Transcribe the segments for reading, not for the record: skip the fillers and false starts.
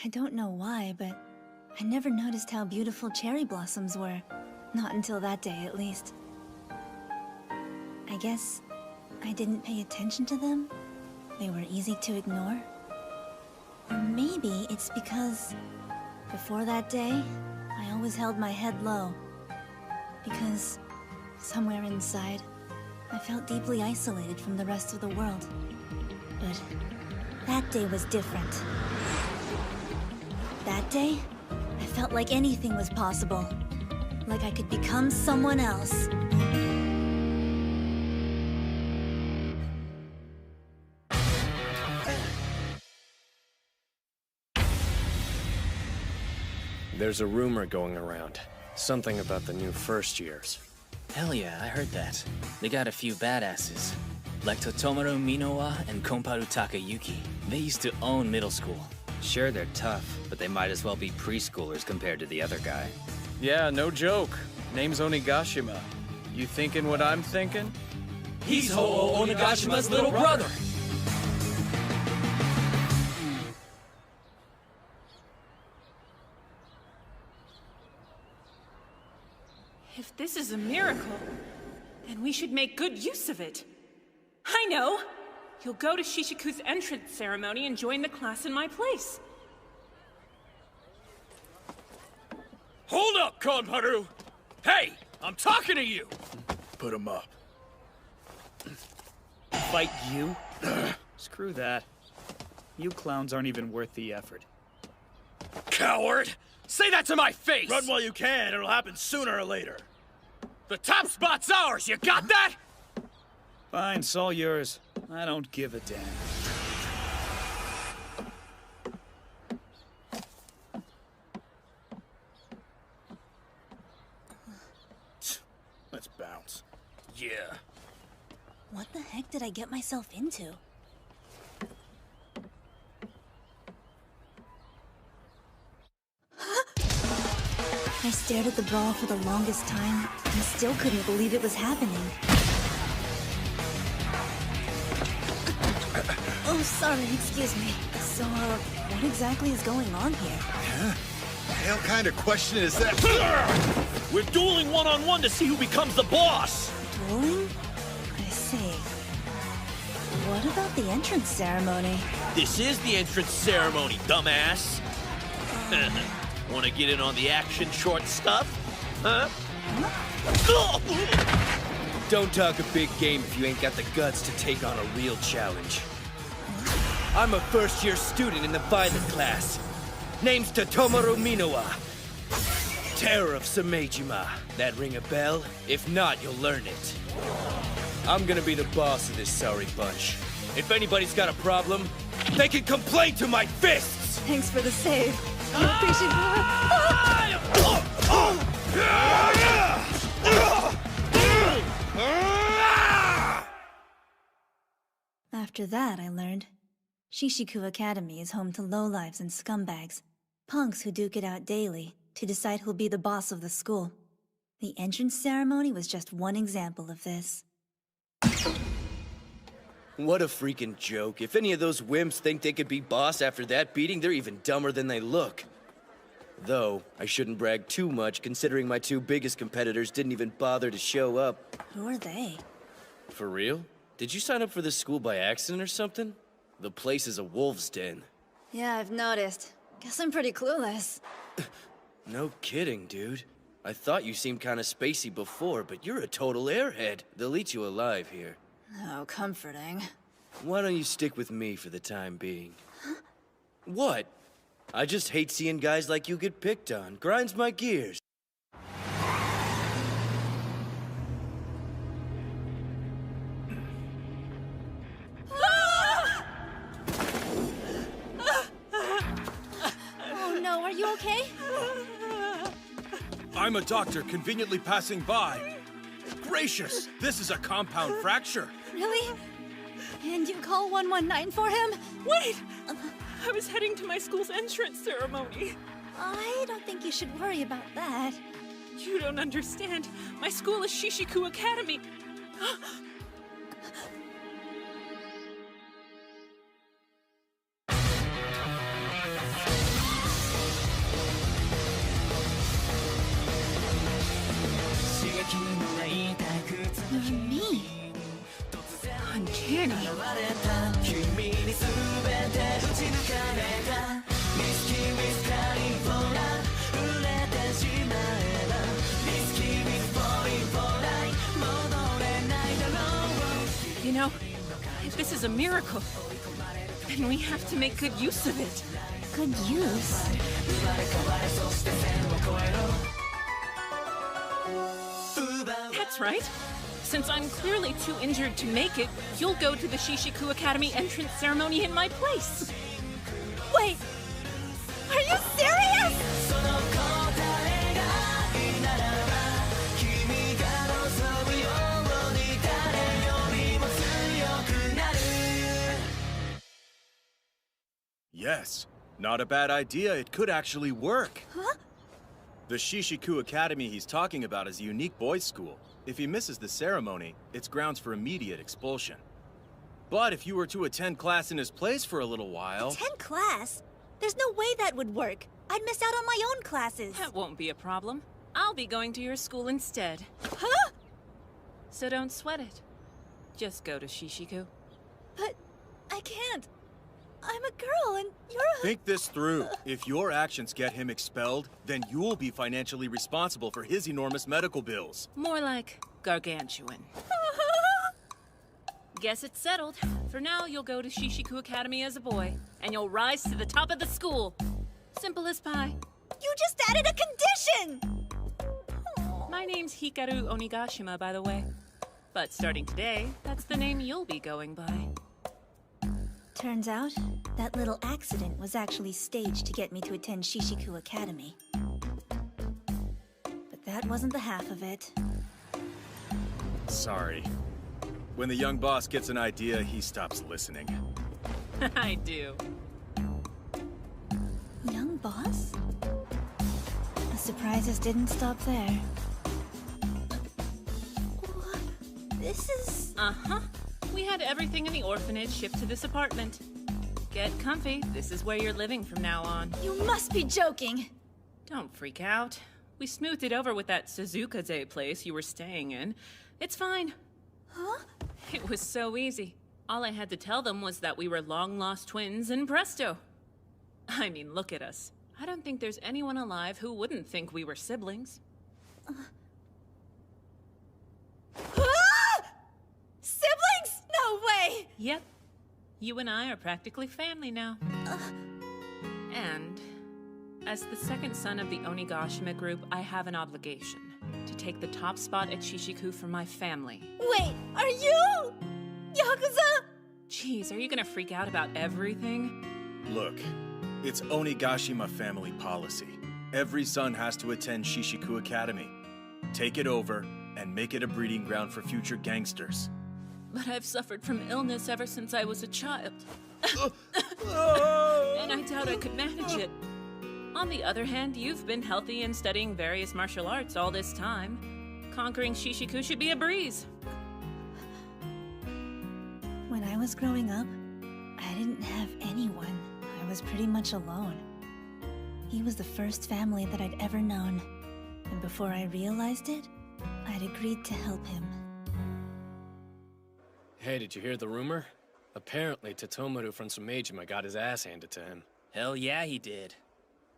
I don't know why, but I never noticed how beautiful cherry blossoms were. Not until that day, at least. I guess I didn't pay attention to them. They were easy to ignore. Or maybe it's because before that day, I always held my head low. Because somewhere inside, I felt deeply isolated from the rest of the world. But that day was different. That day, I felt like anything was possible. Like I could become someone else. There's a rumor going around. Something about the new first years. Hell yeah, I heard that. They got a few badasses. Like Totomaru Minowa and Komparu Takayuki. They used to own middle school. Sure, they're tough, but they might as well be preschoolers compared to the other guy. Yeah, no joke. Name's Onigashima. You thinking what I'm thinking? He's Ho-Oh Onegashima's little brother! If this is a miracle, then we should make good use of it. I know! You'll go to Shishiku's entrance ceremony and join the class in my place. Hold up, Komparu! Hey, I'm talking to you! Put him up. Fight you? Screw that. You clowns aren't even worth the effort. Coward! Say that to my face! Run while you can, it'll happen sooner or later. The top spot's ours, you got that? Fine, it's all yours. I don't give a damn. Let's bounce. Yeah. What the heck did I get myself into? I stared at the ball for the longest time, and still couldn't believe it was happening. Oh, sorry, excuse me. So, what exactly is going on here? What the hell kind of question is that? We're dueling one-on-one to see who becomes the boss! Dueling? I see. What about the entrance ceremony? This is the entrance ceremony, dumbass! Wanna get in on the action short stuff? Huh? Don't talk a big game if you ain't got the guts to take on a real challenge. I'm a first-year student in the Vita class. Name's Totomaru Minowa. Terror of Samejima. That ring a bell? If not, you'll learn it. I'm gonna be the boss of this sorry bunch. If anybody's got a problem, they can complain to my fists! Thanks for the save. I appreciate After that, I learned Shishiku Academy is home to lowlives and scumbags, punks who duke it out daily to decide who'll be the boss of the school. The entrance ceremony was just one example of this. What a freaking joke. If any of those wimps think they could be boss after that beating, they're even dumber than they look. Though, I shouldn't brag too much considering my two biggest competitors didn't even bother to show up. Who are they? For real? Did you sign up for this school by accident or something? The place is a wolf's den. Yeah, I've noticed. Guess I'm pretty clueless. No kidding, dude. I thought you seemed kinda spacey before, but you're a total airhead. They'll eat you alive here. Oh, comforting. Why don't you stick with me for the time being? Huh? What? I just hate seeing guys like you get picked on. Grinds my gears. Oh no, are you okay? I'm a doctor conveniently passing by. Gracious, this is a compound fracture. Really? And you call 119 for him? Wait! I was heading to my school's entrance ceremony. I don't think you should worry about that. You don't understand. My school is Shishiku Academy. this is a miracle, and we have to make good use of it. Good use? That's right. Since I'm clearly too injured to make it, you'll go to the Shishiku Academy entrance ceremony in my place. Wait! Are you serious? Yes. Not a bad idea. It could actually work. Huh? The Shishiku Academy he's talking about is a unique boys' school. If he misses the ceremony, it's grounds for immediate expulsion. But if you were to attend class in his place for a little while... Attend class? There's no way that would work. I'd miss out on my own classes. That won't be a problem. I'll be going to your school instead. Huh? So don't sweat it. Just go to Shishiku. But I can't. I'm a girl and you're a... Think this through. If your actions get him expelled, then you'll be financially responsible for his enormous medical bills. More like gargantuan. Guess it's settled. For now, you'll go to Shishiku Academy as a boy, and you'll rise to the top of the school. Simple as pie. You just added a condition! My name's Hikaru Onigashima, by the way. But starting today, that's the name you'll be going by. Turns out, that little accident was actually staged to get me to attend Shishiku Academy. But that wasn't the half of it. Sorry. When the young boss gets an idea, he stops listening. I do. Young boss? The surprises didn't stop there. What? This is... Uh-huh. We had everything in the orphanage shipped to this apartment. Get comfy. This is where you're living from now on. You must be joking! Don't freak out. We smoothed it over with that Suzukaze place you were staying in. It's fine. Huh? It was so easy. All I had to tell them was that we were long-lost twins, and presto. I mean, look at us. I don't think there's anyone alive who wouldn't think we were siblings. Siblings? No way! Yep. You and I are practically family now. And as the second son of the Onigashima group, I have an obligation to take the top spot at Shishiku for my family. Wait, are you... Yakuza? Jeez, are you gonna freak out about everything? Look, it's Onigashima family policy. Every son has to attend Shishiku Academy. Take it over and make it a breeding ground for future gangsters. But I've suffered from illness ever since I was a child. And I doubt I could manage it. On the other hand, you've been healthy and studying various martial arts all this time. Conquering Shishiku should be a breeze. When I was growing up, I didn't have anyone. I was pretty much alone. He was the first family that I'd ever known. And before I realized it, I'd agreed to help him. Hey, did you hear the rumor? Apparently, Totomaru from Sumejima got his ass handed to him. Hell yeah, he did.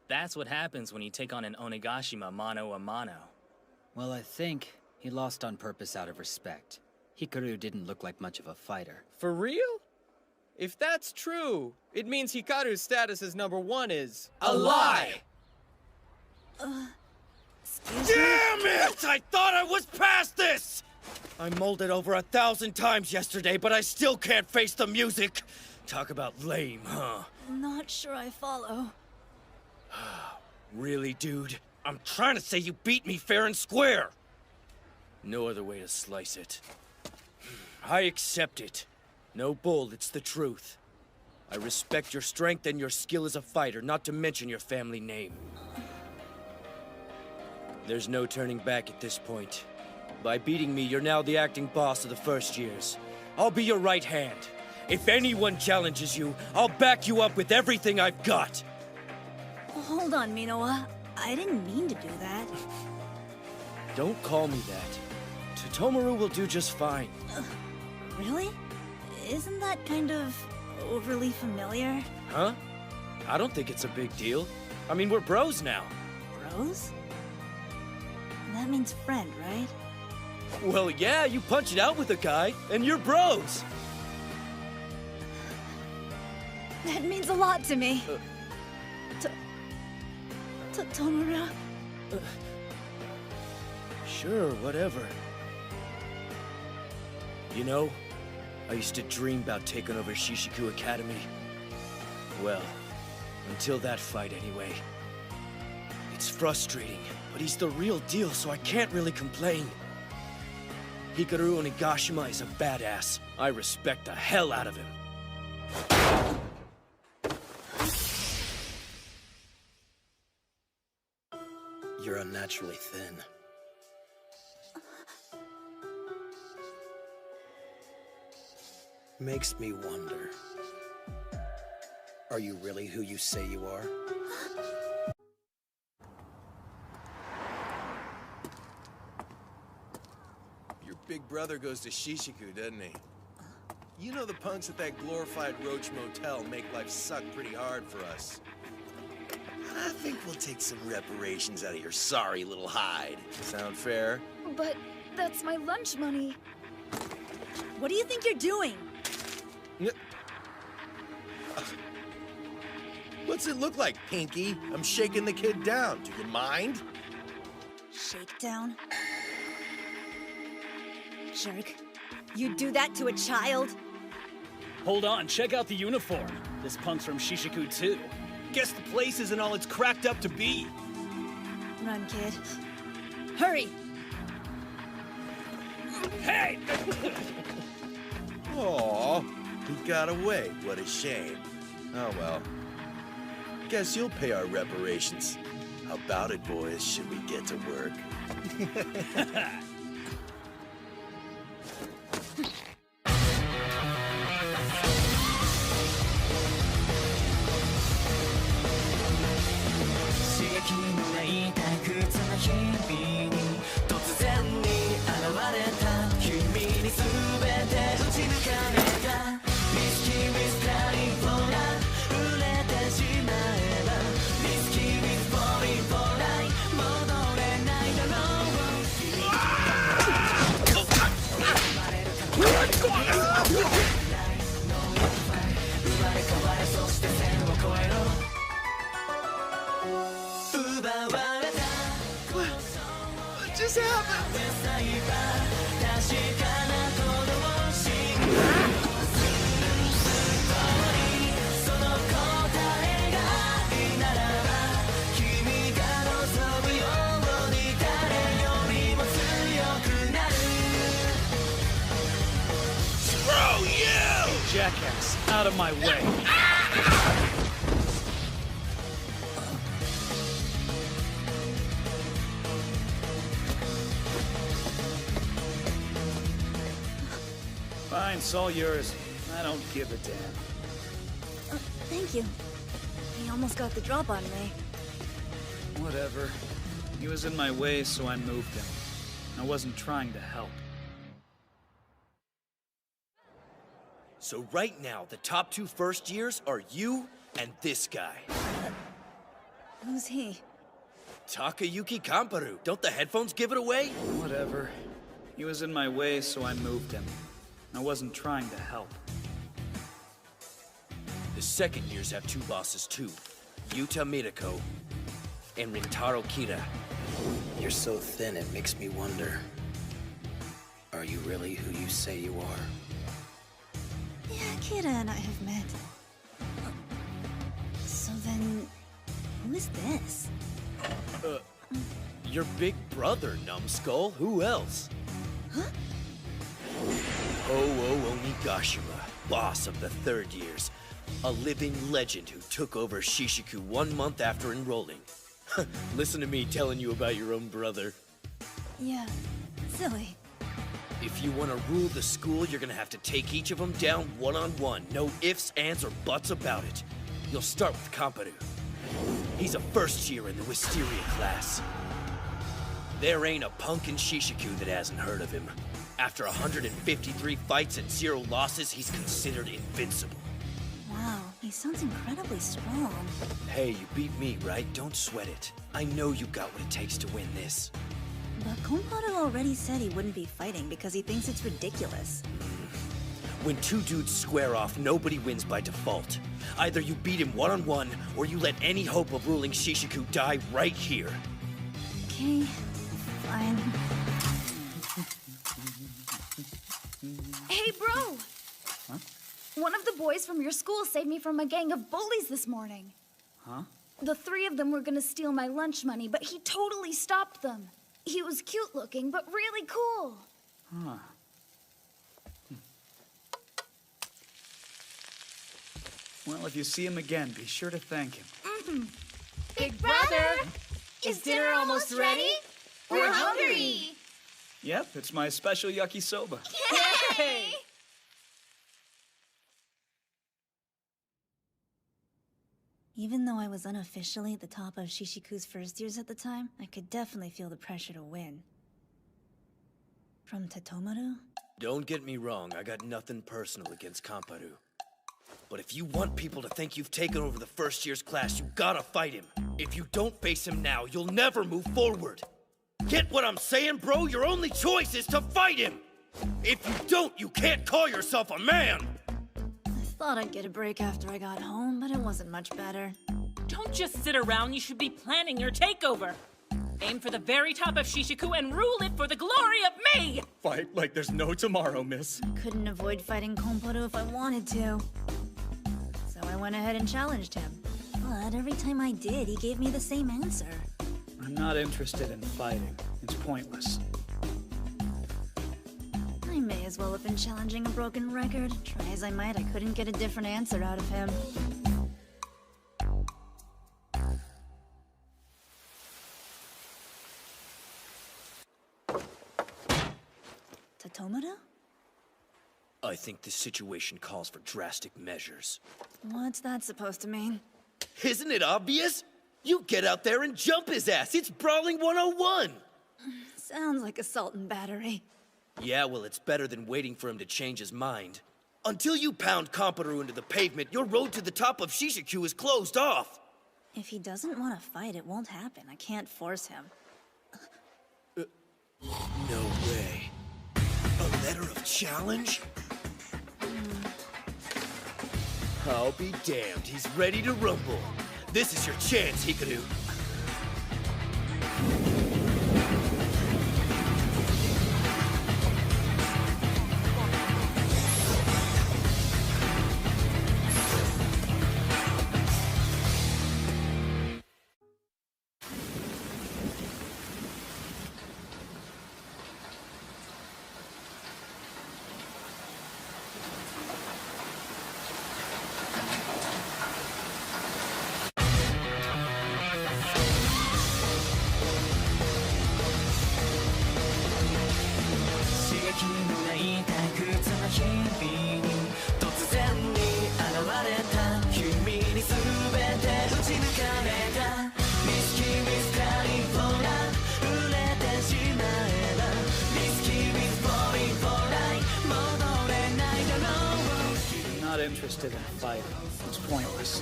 That's what happens when you take on an Onigashima mano a mano. Well, I think he lost on purpose out of respect. Hikaru didn't look like much of a fighter. For real? If that's true, it means Hikaru's status as #1 is... A lie! Excuse me? Damn it! I thought I was past this! I mulled it over 1,000 times yesterday, but I still can't face the music. Talk about lame, huh? Not sure I follow. Really, dude? I'm trying to say you beat me fair and square. No other way to slice it. I accept it. No bull, it's the truth. I respect your strength and your skill as a fighter, not to mention your family name. There's no turning back at this point. By beating me, you're now the acting boss of the first years. I'll be your right hand. If anyone challenges you, I'll back you up with everything I've got. Hold on, Minowa. I didn't mean to do that. Don't call me that. Totomaru will do just fine. Really? Isn't that kind of overly familiar? Huh? I don't think it's a big deal. I mean, we're bros now. Bros? That means friend, right? Well, yeah, you punch it out with a guy, and you're bros. That means a lot to me. Tomura. Sure, whatever. You know, I used to dream about taking over Shishiku Academy. Well, until that fight anyway. It's frustrating, but he's the real deal, so I can't really complain. Hikaru Onigashima is a badass. I respect the hell out of him. You're unnaturally thin. Makes me wonder. Are you really who you say you are? Your big brother goes to Shishiku, doesn't he? You know the punks at that glorified Roach Motel make life suck pretty hard for us. I think we'll take some reparations out of your sorry little hide. Sound fair? But that's my lunch money. What do you think you're doing? What's it look like, Pinky? I'm shaking the kid down. Do you mind? Shakedown? Jerk. You'd do that to a child? Hold on, check out the uniform. This punk's from Shishiku too. Guess the place isn't all it's cracked up to be. Run, kid. Hurry! Hey! Aw, he got away. What a shame. Oh well. Guess you'll pay our reparations. How about it, boys? Should we get to work? What just happened? Screw you! Jackass, out of my way. Fine, it's all yours. I don't give a damn. Thank you. He almost got the drop on me. Whatever. He was in my way, so I moved him. I wasn't trying to help. So right now, the top 2 first years are you and this guy. Who's he? Takayuki Kamparu. Don't the headphones give it away? Whatever. He was in my way, so I moved him. I wasn't trying to help. The second years have 2 bosses too. Yuta Midako and Rintaro Kira. You're so thin it makes me wonder. Are you really who you say you are? Yeah, Kira and I have met. So then, who is this? Your big brother, numbskull. Who else? Huh? Onigashima, boss of the 3rd years. A living legend who took over Shishiku 1 month after enrolling. Listen to me telling you about your own brother. Yeah, silly. If you want to rule the school, you're gonna have to take each of them down one-on-one. No ifs, ands, or buts about it. You'll start with Kamparu. He's a first year in the Wisteria class. There ain't a punk in Shishiku that hasn't heard of him. After 153 fights and 0 losses, he's considered invincible. Wow, he sounds incredibly strong. Hey, you beat me, right? Don't sweat it. I know you got what it takes to win this. But Komparu already said he wouldn't be fighting because he thinks it's ridiculous. When two dudes square off, nobody wins by default. Either you beat him one-on-one, or you let any hope of ruling Shishiku die right here. Okay, fine. Hey, bro! Huh? One of the boys from your school saved me from a gang of bullies this morning. Huh? The three of them were gonna steal my lunch money, but he totally stopped them. He was cute looking, but really cool. Huh. Well, if you see him again, be sure to thank him. Big brother! Is dinner almost ready? We're hungry! Yep, it's my special yakisoba. Yay! Even though I was unofficially at the top of Shishiku's first years at the time, I could definitely feel the pressure to win. From Tatomaru? Don't get me wrong, I got nothing personal against Komparu. But if you want people to think you've taken over the first year's class, you gotta fight him. If you don't face him now, you'll never move forward. Get what I'm saying, bro? Your only choice is to fight him! If you don't, you can't call yourself a man! I thought I'd get a break after I got home, but it wasn't much better. Don't just sit around, you should be planning your takeover. Aim for the very top of Shishiku and rule it for the glory of me! Fight like there's no tomorrow, miss. Couldn't avoid fighting Komparu if I wanted to. So I went ahead and challenged him. But every time I did, he gave me the same answer. I'm not interested in fighting. It's pointless. I may as well have been challenging a broken record. Try as I might, I couldn't get a different answer out of him. Tatomaru? I think this situation calls for drastic measures. What's that supposed to mean? Isn't it obvious? You get out there and jump his ass! It's Brawling 101! Sounds like assault and battery. Yeah, well, it's better than waiting for him to change his mind. Until you pound Komparu into the pavement, your road to the top of Shishiku is closed off! If he doesn't want to fight, it won't happen. I can't force him. No way. A letter of challenge? I'll be damned, he's ready to rumble. This is your chance, Hikaru. Not interested in fighting. It's pointless.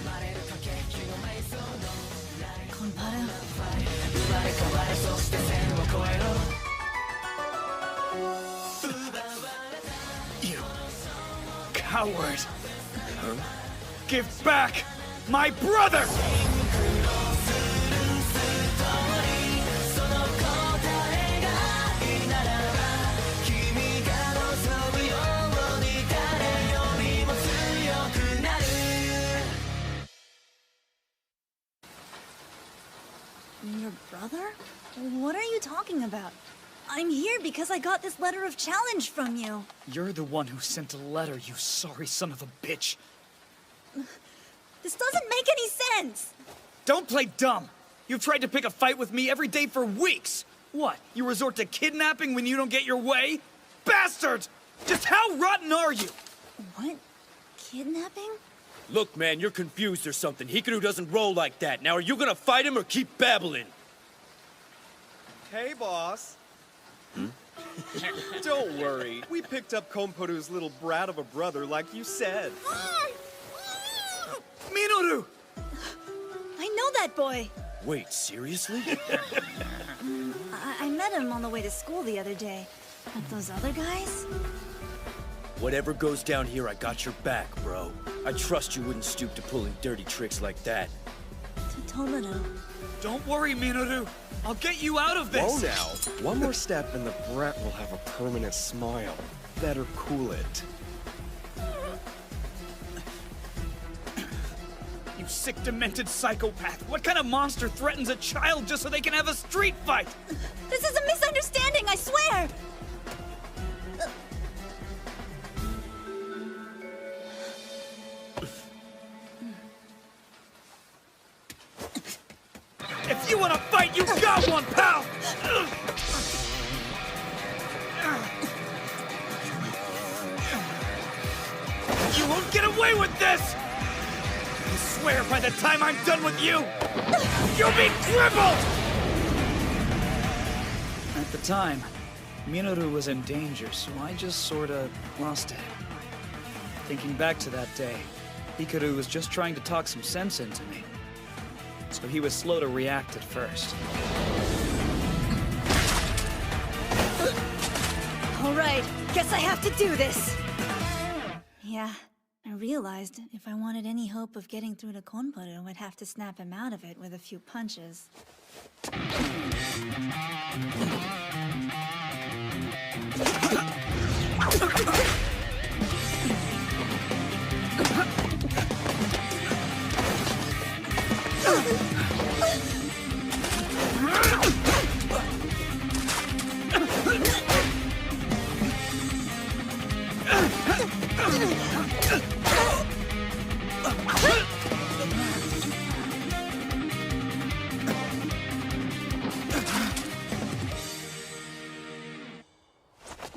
Komparu? You coward! Huh? Give back my brother! Your brother? What are you talking about? I'm here because I got this letter of challenge from you. You're the one who sent a letter, you sorry son of a bitch. This doesn't make any sense! Don't play dumb! You've tried to pick a fight with me every day for weeks! What, you resort to kidnapping when you don't get your way? Bastard! Just how rotten are you? What? Kidnapping? Look, man, you're confused or something. Hikaru doesn't roll like that. Now, are you gonna fight him or keep babbling? Hey, boss. Don't worry. We picked up Komparu's little brat of a brother like you said. Minoru! I know that boy! Wait, seriously? I met him on the way to school the other day. But those other guys? Whatever goes down here, I got your back, bro. I trust you wouldn't stoop to pulling dirty tricks like that. Tomoru. Don't worry, Minoru. I'll get you out of this! Whoa now. One more step and the brat will have a permanent smile. Better cool it. You sick, demented psychopath! What kind of monster threatens a child just so they can have a street fight? This is a misunderstanding, I swear! If you want to fight, you got one, pal! You won't get away with this! I swear by the time I'm done with you, you'll be crippled! At the time, Minoru was in danger, so I just sorta lost it. Thinking back to that day, Hikaru was just trying to talk some sense into me. So he was slow to react at first. All right, guess I have to do this. Yeah, I realized if I wanted any hope of getting through to Konpuru, I'd have to snap him out of it with a few punches.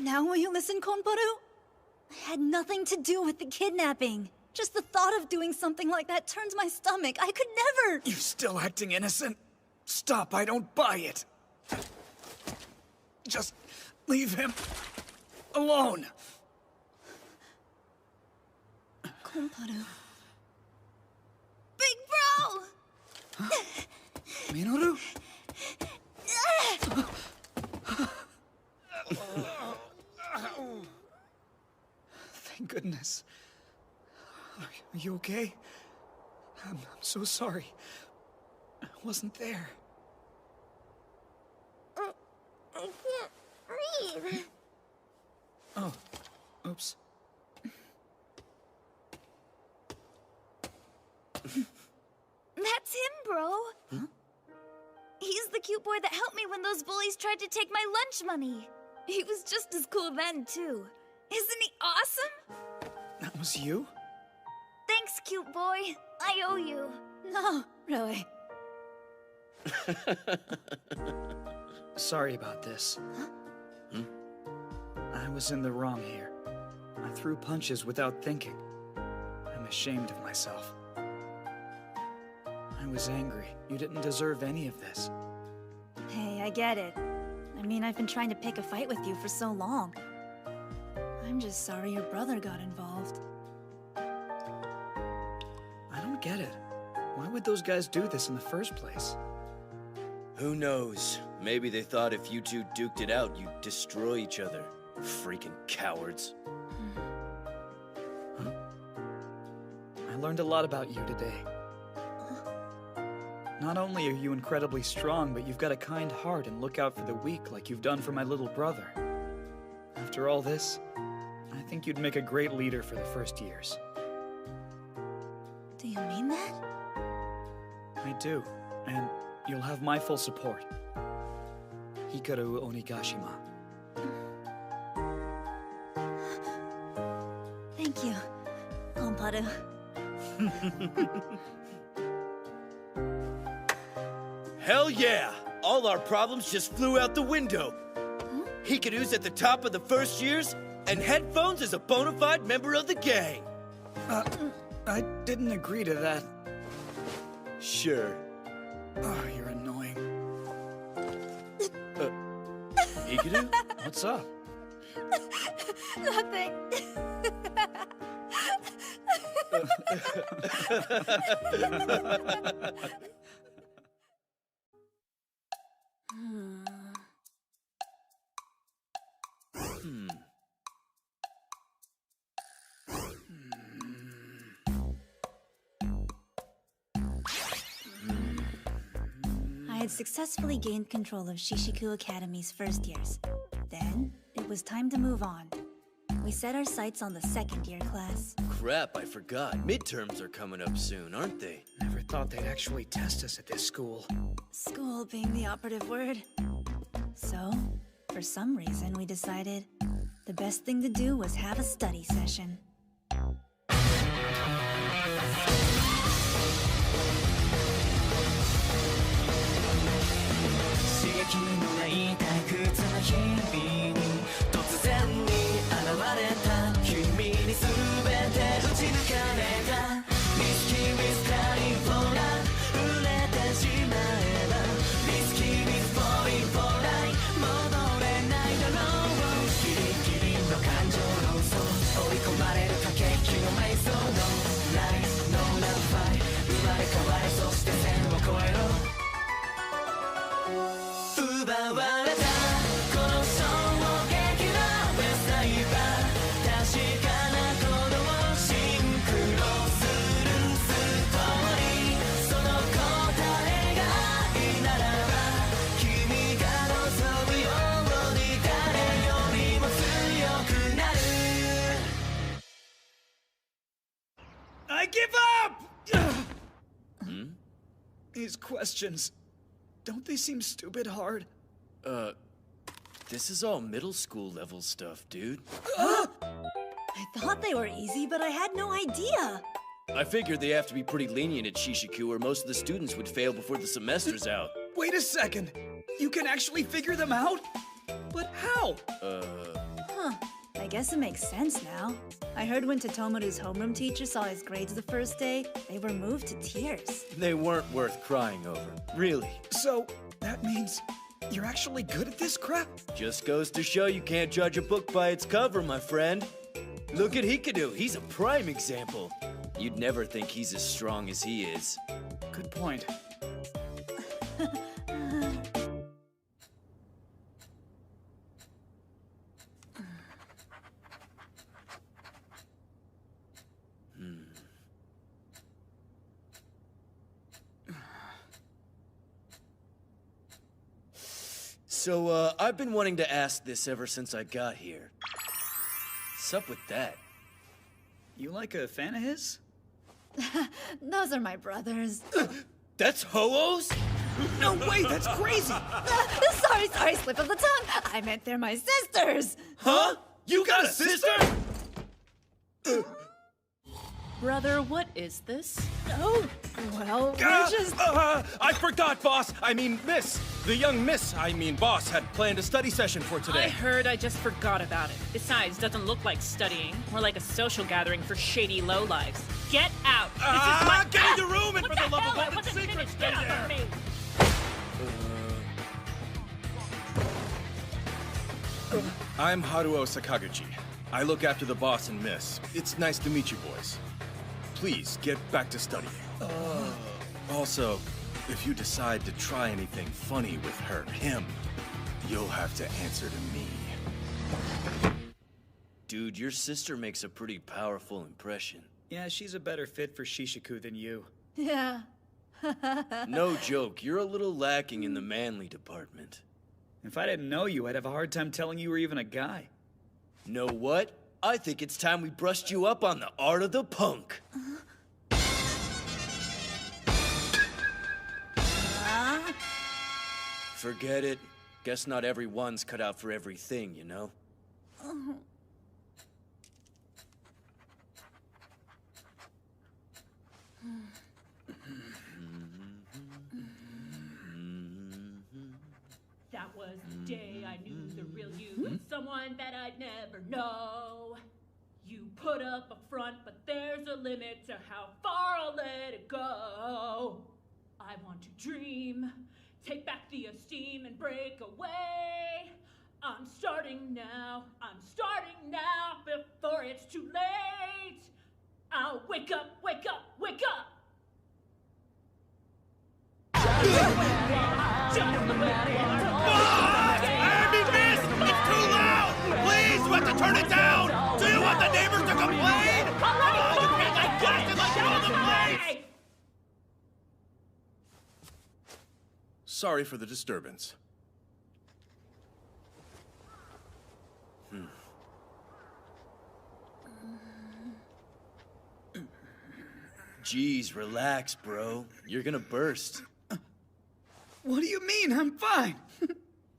Now will you listen, Konpuru? I had nothing to do with the kidnapping. Just the thought of doing something like that turns my stomach. I could never! You still acting innocent? Stop, I don't buy it. Just leave him alone. Konpuru. Big bro! Huh? Minoru? Thank goodness. Are you okay? I'm so sorry. I wasn't there. I can't breathe. Oh, oops. That's him, bro. Huh? He's the cute boy that helped me when those bullies tried to take my lunch money. He was just as cool then, too. Isn't he awesome? That was you? Thanks, cute boy. I owe you. No, really. Sorry about this. Hmm? I was in the wrong here. I threw punches without thinking. I'm ashamed of myself. I was angry. You didn't deserve any of this. Hey, I get it. I mean, I've been trying to pick a fight with you for so long. I'm just sorry your brother got involved. I don't get it. Why would those guys do this in the first place? Who knows? Maybe they thought if you two duked it out, you'd destroy each other. Freaking cowards. Huh? I learned a lot about you today. Not only are you incredibly strong, but you've got a kind heart and look out for the weak like you've done for my little brother. After all this, I think you'd make a great leader for the first years. Do you mean that? I do, and you'll have my full support. Hikaru Onigashima. Thank you, Konpuru. Hell yeah! All our problems just flew out the window. Hikaru's at the top of the first years, and Headphones is a bona fide member of the gang. I didn't agree to that. Sure. Oh, you're annoying. Hikaru? What's up? Nothing. had successfully gained control of Shishiku Academy's first years. Then, it was time to move on. We set our sights on the second-year class. Crap, I forgot. Midterms are coming up soon, aren't they? Never thought they'd actually test us at this school. School being the operative word. So, for some reason, we decided the best thing to do was have a study session. I give up! These questions, don't they seem stupid hard? This is all middle school level stuff, dude. I thought they were easy, but I had no idea. I figured they have to be pretty lenient at Shishiku or most of the students would fail before the semester's out. Wait a second. You can actually figure them out? But how? Huh. I guess it makes sense now. I heard when Totomaru's homeroom teacher saw his grades the first day, they were moved to tears. They weren't worth crying over. Really. So, that means you're actually good at this crap? Just goes to show you can't judge a book by its cover, my friend. Look at Hikaru. He's a prime example. You'd never think he's as strong as he is. Good point. So, I've been wanting to ask this ever since I got here. What's up with that? You like a fan of his? Those are my brothers. That's Ho-Ohs? No way, that's crazy! Sorry, slip of the tongue. I meant they're my sisters. Huh? You got a sister? Brother, what is this? Oh, well, we're just... I forgot, boss. I mean, miss. The young miss, boss, had planned a study session for today. I heard, I just forgot about it. Besides, doesn't look like studying. More like a social gathering for shady lowlives. Get out! This is my... Get in your room and What for the the love hell? of I weapons wasn't secrets, finished. Get stay out there. of me! I'm Haruo Sakaguchi. I look after the boss and miss. It's nice to meet you boys. Please, get back to studying. Also, if you decide to try anything funny with him, you'll have to answer to me. Dude, your sister makes a pretty powerful impression. Yeah, she's a better fit for Shishiku than you. Yeah. No joke, you're a little lacking in the manly department. If I didn't know you, I'd have a hard time telling you were even a guy. Know what? I think it's time we brushed you up on the art of the punk. Forget it. Guess not everyone's cut out for everything, you know? That was the day I knew the real you. Someone that I'd never know. You put up a front, but there's a limit to how far I'll let it go. I want to dream, take back the esteem and break away. I'm starting now before it's too late. I'll wake up, wake up, wake up. Miss! It's too loud! Please, you have to turn it down! Do you want the neighbors to complain? I got to let go of the place! Sorry for the disturbance. Jeez, relax, bro. You're gonna burst. What do you mean? I'm fine.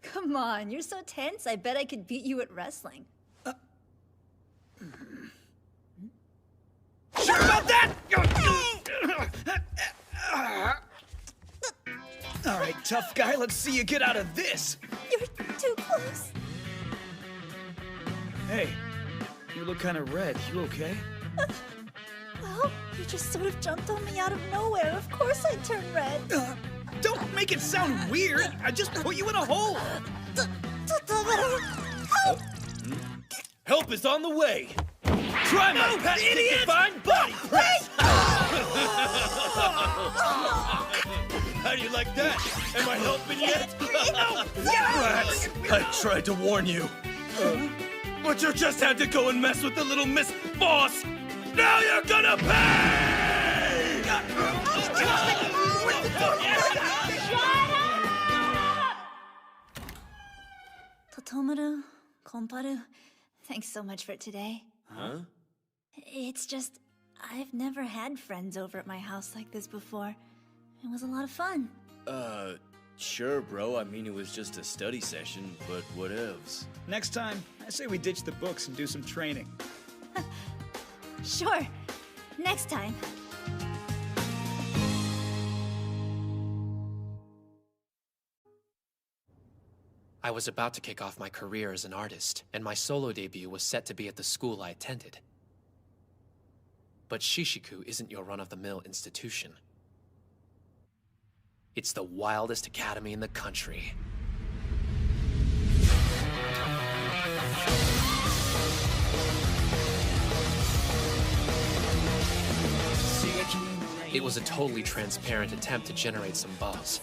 Come on, you're so tense, I bet I could beat you at wrestling. Sure about that? All right, tough guy, let's see you get out of this. You're too close. Hey, you look kind of red. You okay? Well, you just sort of jumped on me out of nowhere. Of course I'd turn red. Don't make it sound weird. I just put you in a hole. Help! Help is on the way. Try my patent-defined body press. How do you like that? Am I helping yet? Rats! I tried to warn you. But you just had to go and mess with the little Miss Boss. Now you're gonna pay! Totomaru, Komparu, thanks so much for today. Huh? It's just, I've never had friends over at my house like this before. It was a lot of fun. Sure, bro. I mean, it was just a study session, but whatevs. Next time, I say we ditch the books and do some training. Sure. Next time. I was about to kick off my career as an artist, and my solo debut was set to be at the school I attended. But Shishiku isn't your run-of-the-mill institution. It's the wildest academy in the country. It was a totally transparent attempt to generate some buzz.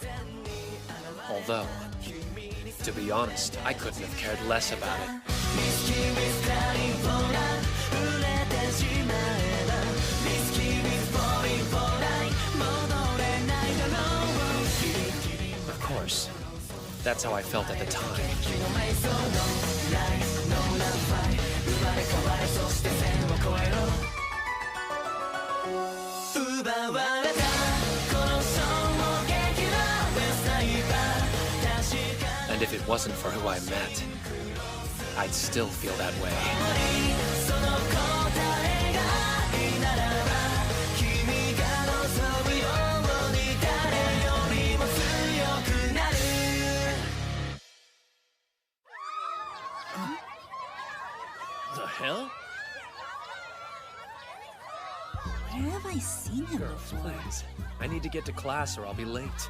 Although, to be honest, I couldn't have cared less about it. Of course, that's how I felt at the time. And if it wasn't for who I met, I'd still feel that way. The hell? Where have I seen him before? Please, I need to get to class or I'll be late.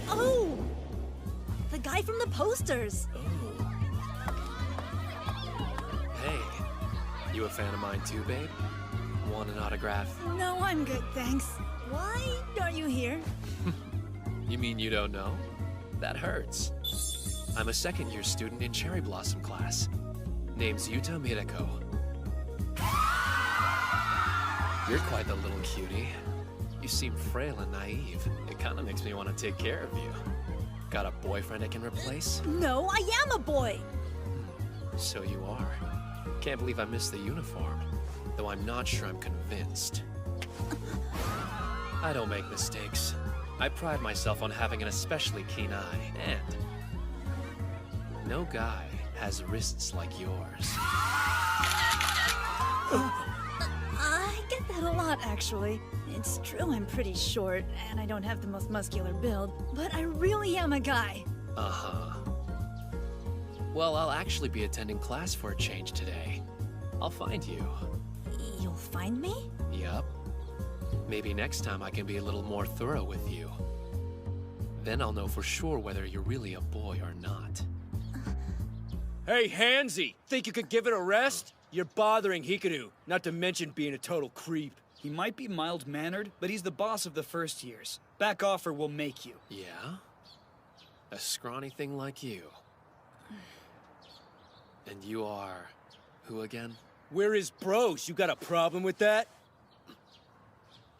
Oh! The guy from the posters! Hey, you a fan of mine too, babe? Want an autograph? No, I'm good, thanks. Why are you here? You mean you don't know? That hurts. I'm a second-year student in Cherry Blossom class. Name's Yuta Mirako. You're quite the little cutie. You seem frail and naive. It kind of makes me want to take care of you. Got a boyfriend I can replace? No, I am a boy! So you are. Can't believe I missed the uniform. Though I'm not sure I'm convinced. I don't make mistakes. I pride myself on having an especially keen eye, and no guy has wrists like yours. I get that a lot, actually. It's true I'm pretty short, and I don't have the most muscular build, but I really am a guy. Uh-huh. Well, I'll actually be attending class for a change today. I'll find you. You'll find me? Yup. Maybe next time I can be a little more thorough with you. Then I'll know for sure whether you're really a boy or not. Hey, Handsy! Think you could give it a rest? You're bothering Hikaru, not to mention being a total creep. He might be mild-mannered, but he's the boss of the first years. Back off or we'll make you. Yeah? A scrawny thing like you. And you are... who again? We're his bros. You got a problem with that?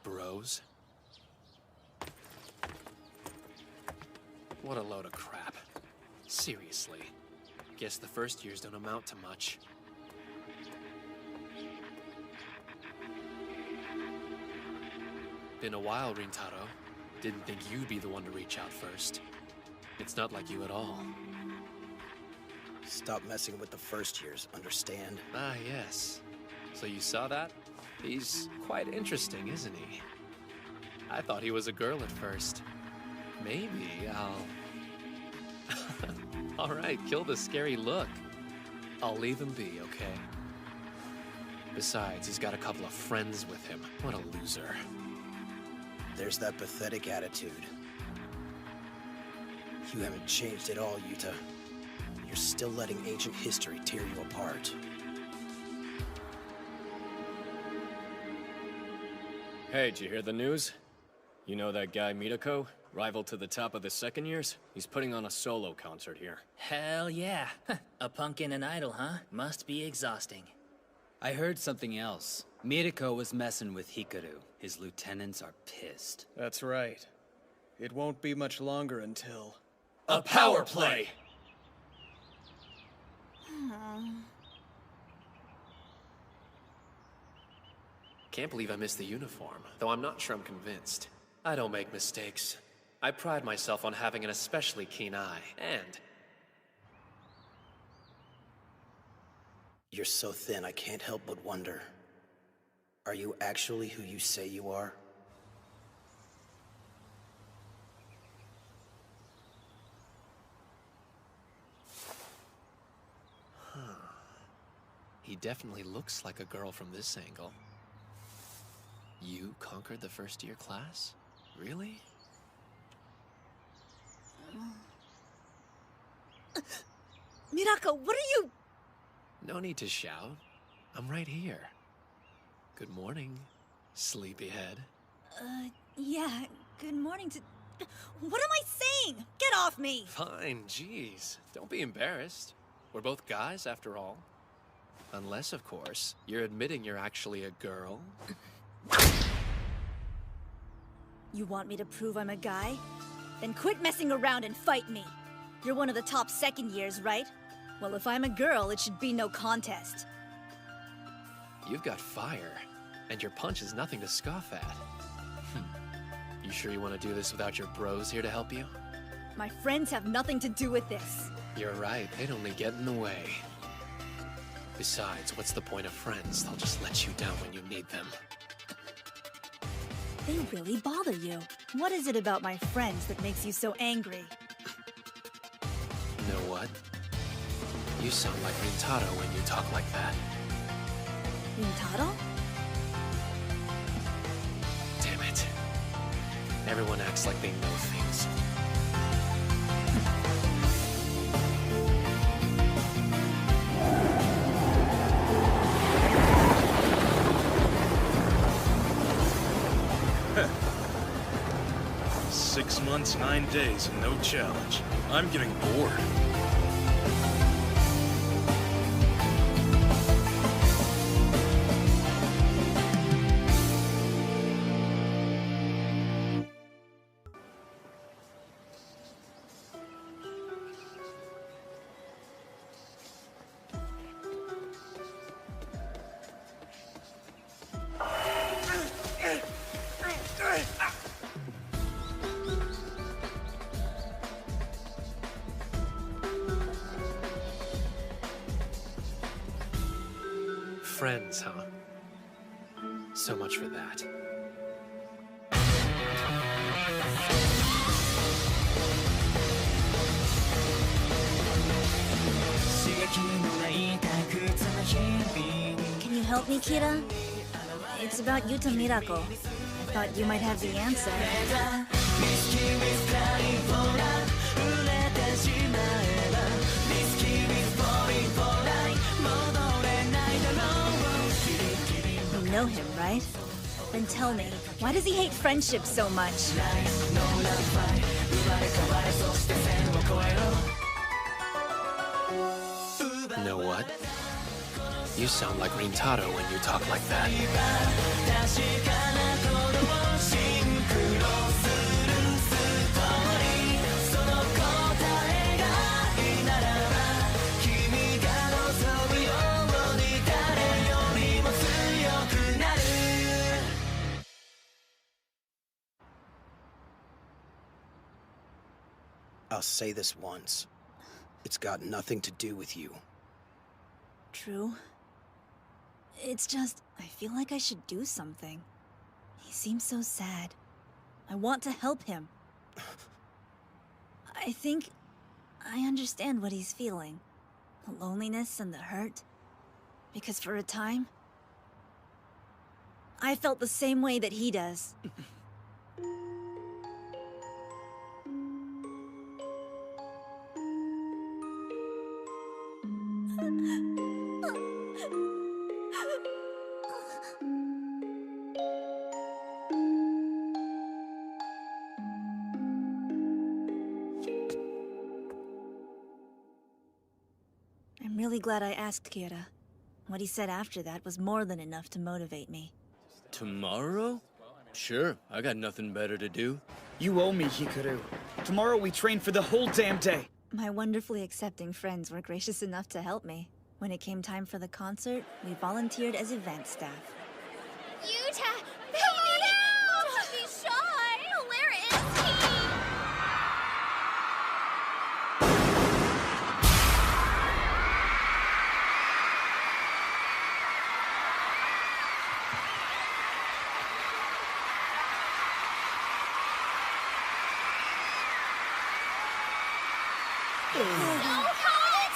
Bros? What a load of crap. Seriously. Guess the first years don't amount to much. Been a while, Rintaro. Didn't think you'd be the one to reach out first. It's not like you at all. Stop messing with the first years, understand? Ah, yes. So you saw that? He's quite interesting, isn't he? I thought he was a girl at first. Maybe I'll... Alright, kill the scary look. I'll leave him be, okay? Besides, he's got a couple of friends with him. What a loser. There's that pathetic attitude. You haven't changed at all, Yuta. You're still letting ancient history tear you apart. Hey, did you hear the news? You know that guy Mitako? Rival to the top of the second years? He's putting on a solo concert here. Hell yeah. A punk and an idol, huh? Must be exhausting. I heard something else. Miriko was messing with Hikaru. His lieutenants are pissed. That's right. It won't be much longer until... A power play! Can't believe I missed the uniform, though I'm not sure I'm convinced. I don't make mistakes. I pride myself on having an especially keen eye, and... You're so thin, I can't help but wonder. Are you actually who you say you are? He definitely looks like a girl from this angle. You conquered the first-year class? Really? Mirako, what are you... No need to shout. I'm right here. Good morning, sleepyhead. Yeah, good morning to... What am I saying? Get off me! Fine, jeez. Don't be embarrassed. We're both guys, after all. Unless, of course, you're admitting you're actually a girl. You want me to prove I'm a guy? Then quit messing around and fight me. You're one of the top second years, right? Well, if I'm a girl, it should be no contest. You've got fire, and your punch is nothing to scoff at. You sure you want to do this without your bros here to help you? My friends have nothing to do with this. You're right, they'd only get in the way. Besides, what's the point of friends? They'll just let you down when you need them. They really bother you. What is it about my friends that makes you so angry? You know what? You sound like Rintaro when you talk like that. Rintaro? Damn it. Everyone acts like they know things. Six months, 9 days, and no challenge. I'm getting bored. Friends, huh? So much for that. Can you help me, Kira? It's about Yuta Mirako. I thought you might have the answer. You know him, right? Then tell me, why does he hate friendship so much? You know what? You sound like Rintaro when you talk like that. I'll say this once. It's got nothing to do with you. True. It's just, I feel like I should do something. He seems so sad. I want to help him. I think I understand what he's feeling. The loneliness and the hurt. Because for a time, I felt the same way that he does. I'm really glad I asked Kira. What he said after that was more than enough to motivate me. Tomorrow? Sure, I got nothing better to do. You owe me, Hikaru. Tomorrow we train for the whole damn day. My wonderfully accepting friends were gracious enough to help me. When it came time for the concert, we volunteered as event staff. Yuta! Come on out! Don't be shy! Where is he? So hot!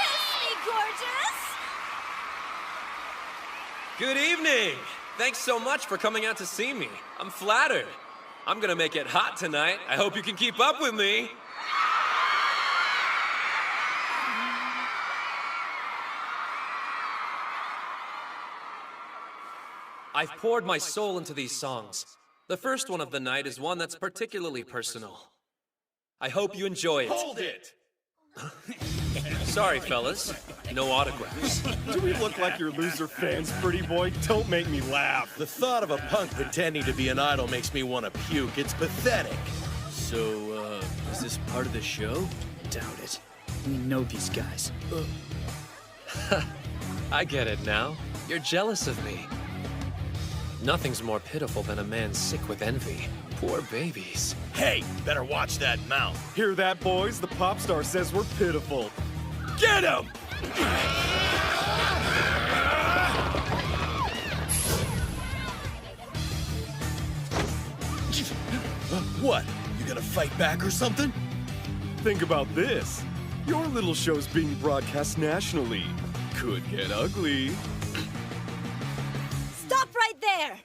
Kiss me, gorgeous! Good evening! Thanks so much for coming out to see me. I'm flattered. I'm gonna make it hot tonight. I hope you can keep up with me. I've poured my soul into these songs. The first one of the night is one that's particularly personal. I hope you enjoy it. Hold it! Sorry, fellas. No autographs. Do we look like your loser fans, pretty boy? Don't make me laugh. The thought of a punk pretending to be an idol makes me want to puke. It's pathetic. So, is this part of the show? Doubt it. We know these guys. I get it now. You're jealous of me. Nothing's more pitiful than a man sick with envy. Poor babies. Hey, better watch that mouth. Hear that, boys? The pop star says we're pitiful. Get him! What? You gonna fight back or something? Think about this. Your little show's being broadcast nationally. Could get ugly. Stop right there!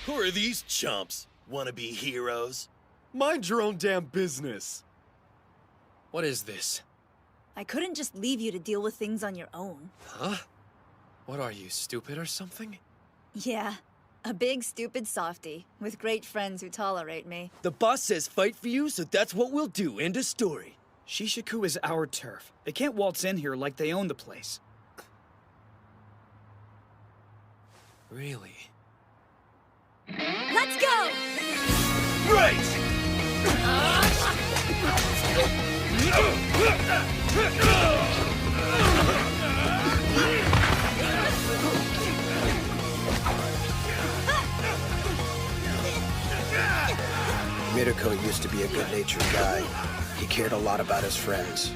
Who are these chumps? Wanna be heroes? Mind your own damn business. What is this? I couldn't just leave you to deal with things on your own. Huh? What are you, stupid or something? Yeah, a big stupid softie, with great friends who tolerate me. The boss says fight for you, so that's what we'll do. End of story. Shishiku is our turf. They can't waltz in here like they own the place. Really? Let's go! Right! Mirako used to be a good-natured guy. He cared a lot about his friends.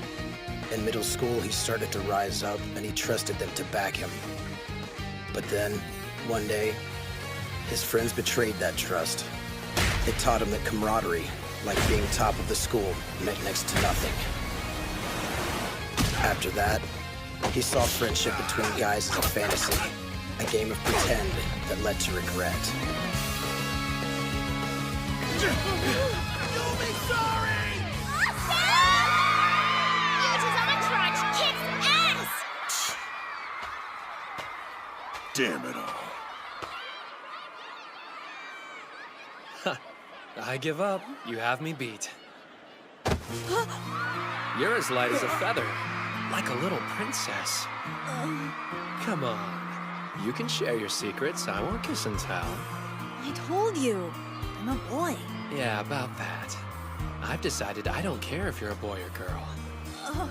In middle school, he started to rise up, and he trusted them to back him. But then, one day, his friends betrayed that trust. It taught him that camaraderie, like being top of the school, meant next to nothing. After that, he saw friendship between guys as a fantasy, a game of pretend that led to regret. You'll be sorry! Yuta's on a crutch, kicks ass! Damn it all. I give up. You have me beat. You're as light as a feather, like a little princess. Come on. You can share your secrets. I won't kiss and tell. I told you, I'm a boy. Yeah, about that. I've decided I don't care if you're a boy or girl. Oh,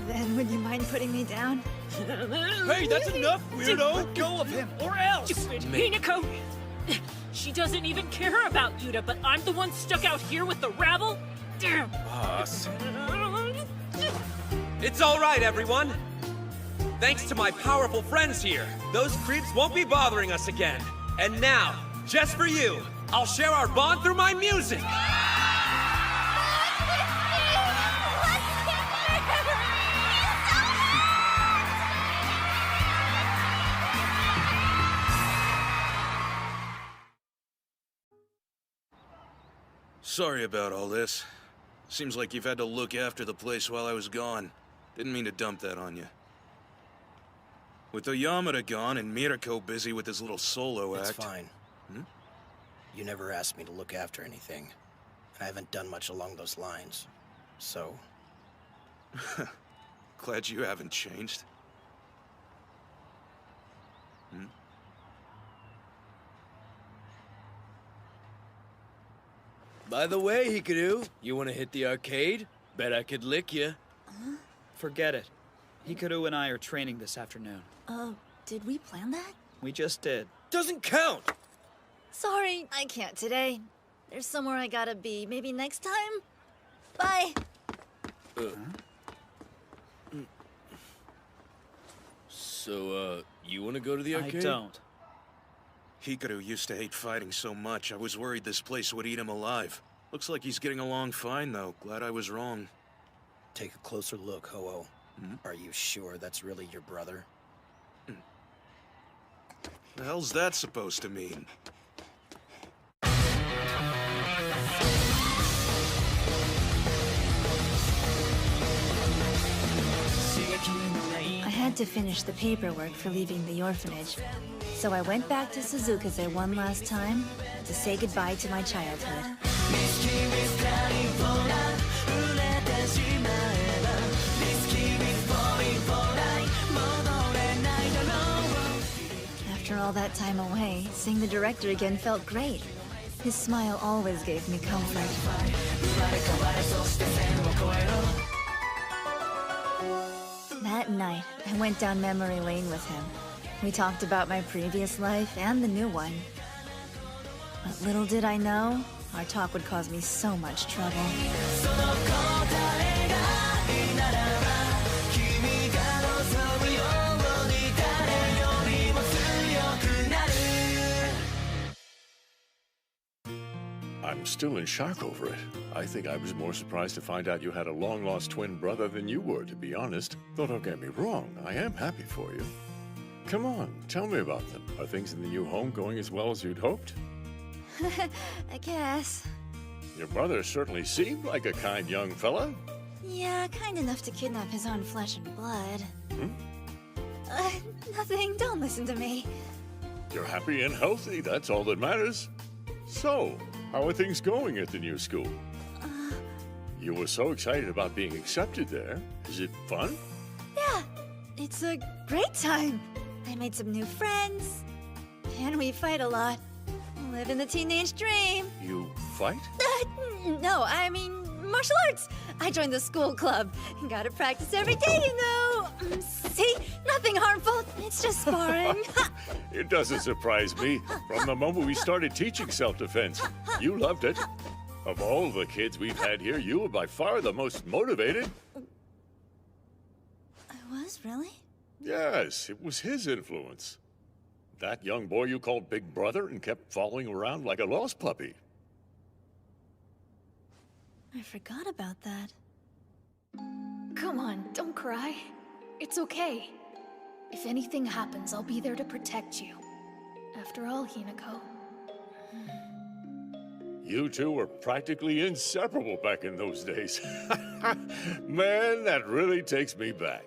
then would you mind putting me down? Hey, that's enough, weirdo! Let go of him, or else! Stupid Hinako! She doesn't even care about Yuta, but I'm the one stuck out here with the rabble? Boss. It's all right, everyone. Thanks to my powerful friends here, those creeps won't be bothering us again. And now, just for you, I'll share our bond through my music. Sorry about all this. Seems like you've had to look after the place while I was gone. Didn't mean to dump that on you. With Oyamada gone and Mirako busy with his little solo act... It's fine. You never asked me to look after anything. I haven't done much along those lines. So... Glad you haven't changed. By the way, Hikaru, you want to hit the arcade? Bet I could lick you. Forget it. Hikaru and I are training this afternoon. Did we plan that? We just did. Doesn't count! Sorry, I can't today. There's somewhere I gotta be. Maybe next time? Bye! So, you want to go to the arcade? I don't. Hikaru used to hate fighting so much, I was worried this place would eat him alive. Looks like he's getting along fine, though. Glad I was wrong. Take a closer look, Ho-Oh. Are you sure that's really your brother? The hell's that supposed to mean? I had to finish the paperwork for leaving the orphanage, so I went back to Suzukaze one last time to say goodbye to my childhood. After all that time away, seeing the director again felt great. His smile always gave me comfort. That night, I went down memory lane with him. We talked about my previous life and the new one. But little did I know, our talk would cause me so much trouble. I'm still in shock over it. I think I was more surprised to find out you had a long-lost twin brother than you were, to be honest. Though don't get me wrong, I am happy for you. Come on, tell me about them. Are things in the new home going as well as you'd hoped? I guess. Your brother certainly seemed like a kind young fella. Yeah, kind enough to kidnap his own flesh and blood. Nothing, don't listen to me. You're happy and healthy, that's all that matters. So, how are things going at the new school? You were so excited about being accepted there. Is it fun? Yeah, it's a great time. I made some new friends, and we fight a lot. Living the teenage dream. You fight? No, I mean martial arts. I joined the school club. Gotta practice every day, you know. See, nothing harmful. It's just sparring. It doesn't surprise me. From the moment we started teaching self-defense, you loved it. Of all the kids we've had here, you were by far the most motivated. I was, really? Yes, it was his influence. That young boy you called Big Brother and kept following around like a lost puppy. I forgot about that. Come on, don't cry. It's okay. If anything happens, I'll be there to protect you. After all, Hinako. You two were practically inseparable back in those days. Man, that really takes me back.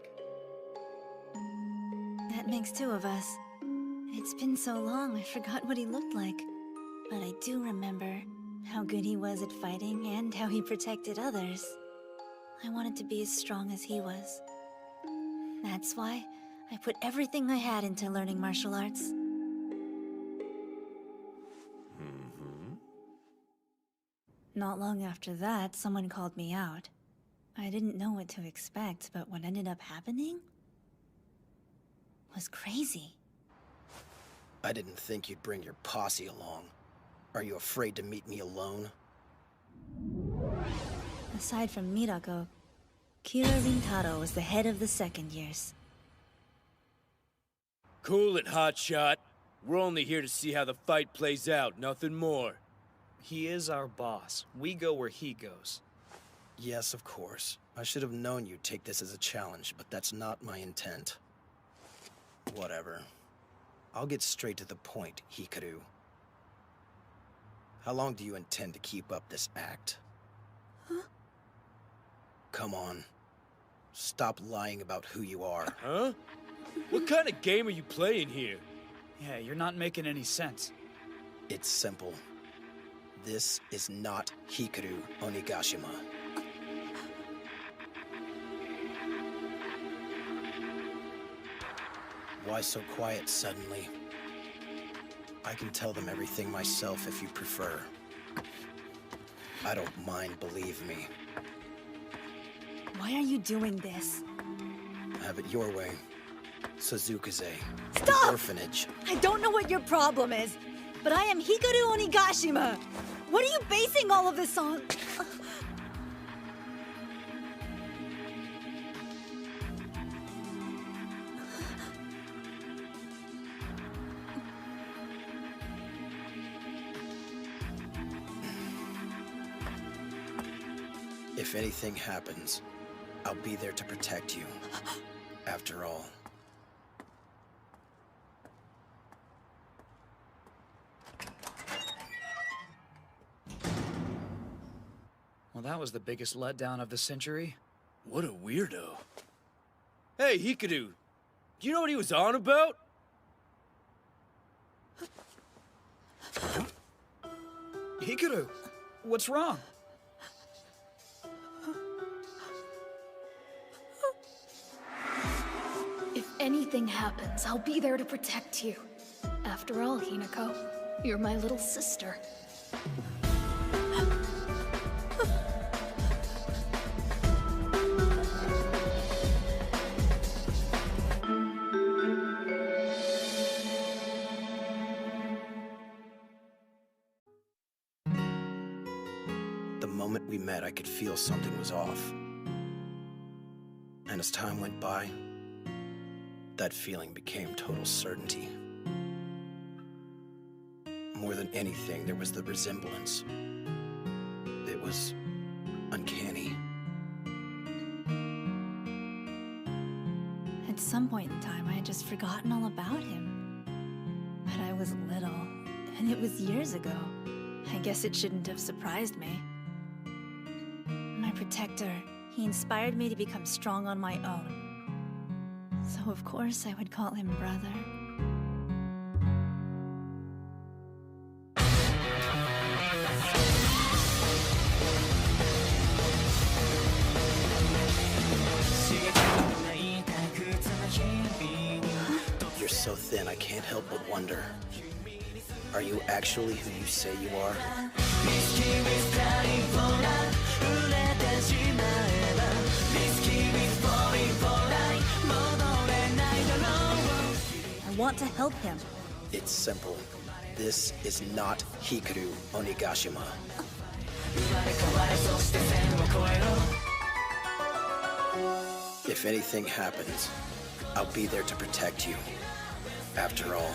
That makes two of us. It's been so long, I forgot what he looked like. But I do remember how good he was at fighting and how he protected others. I wanted to be as strong as he was. That's why I put everything I had into learning martial arts. Not long after that, someone called me out. I didn't know what to expect, but what ended up happening was crazy. I didn't think you'd bring your posse along. Are you afraid to meet me alone? Aside from Mirako, Kira Rintaro was the head of the second years. Cool it, hotshot. We're only here to see how the fight plays out, nothing more. He is our boss. We go where he goes. Yes, of course. I should have known you'd take this as a challenge, but that's not my intent. Whatever. I'll get straight to the point, Hikaru. How long do you intend to keep up this act? Huh? Come on. Stop lying about who you are. Huh? What kind of game are you playing here? Yeah, you're not making any sense. It's simple. This is not Hikaru Onigashima. Why so quiet suddenly? I can tell them everything myself if you prefer. I don't mind, believe me. Why are you doing this? Have it your way. Suzukaze. Stop! Orphanage. I don't know what your problem is, but I am Hikaru Onigashima. What are you basing all of this on? If anything happens, I'll be there to protect you. After all. Well, that was the biggest letdown of the century. What a weirdo. Hey, Hikaru, do you know what he was on about? Hikaru, what's wrong? If anything happens, I'll be there to protect you. After all, Hinako, you're my little sister. The moment we met, I could feel something was off. And as time went by, that feeling became total certainty. More than anything, there was the resemblance. It was uncanny. At some point in time, I had just forgotten all about him. But I was little, and it was years ago. I guess it shouldn't have surprised me. My protector, he inspired me to become strong on my own. So of course I would call him brother. You're so thin, I can't help but wonder. Are you actually who you say you are? I want to help him. It's simple. This is not Hikaru Onigashima. If anything happens, I'll be there to protect you. After all.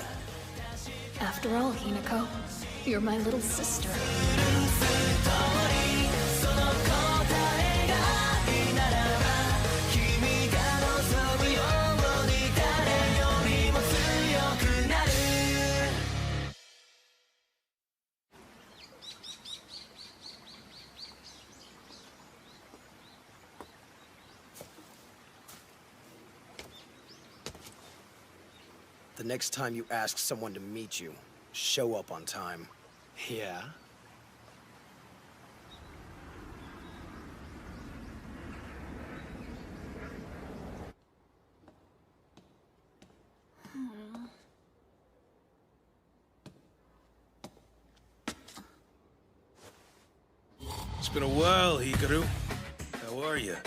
After all, Hinako, you're my little sister. The next time you ask someone to meet you, show up on time. Yeah? It's been a while, Hikaru. How are you?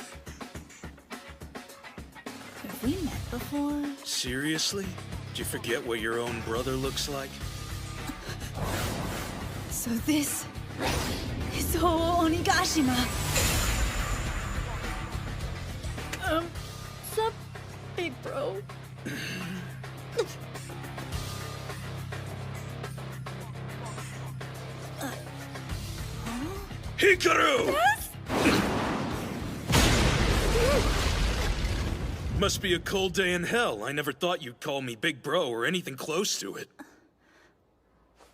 Have we met before? Seriously? Did you forget what your own brother looks like? So this is Onigashima. Sup, big bro? Hikaru! Yes? Must be a cold day in hell. I never thought you'd call me big bro or anything close to it.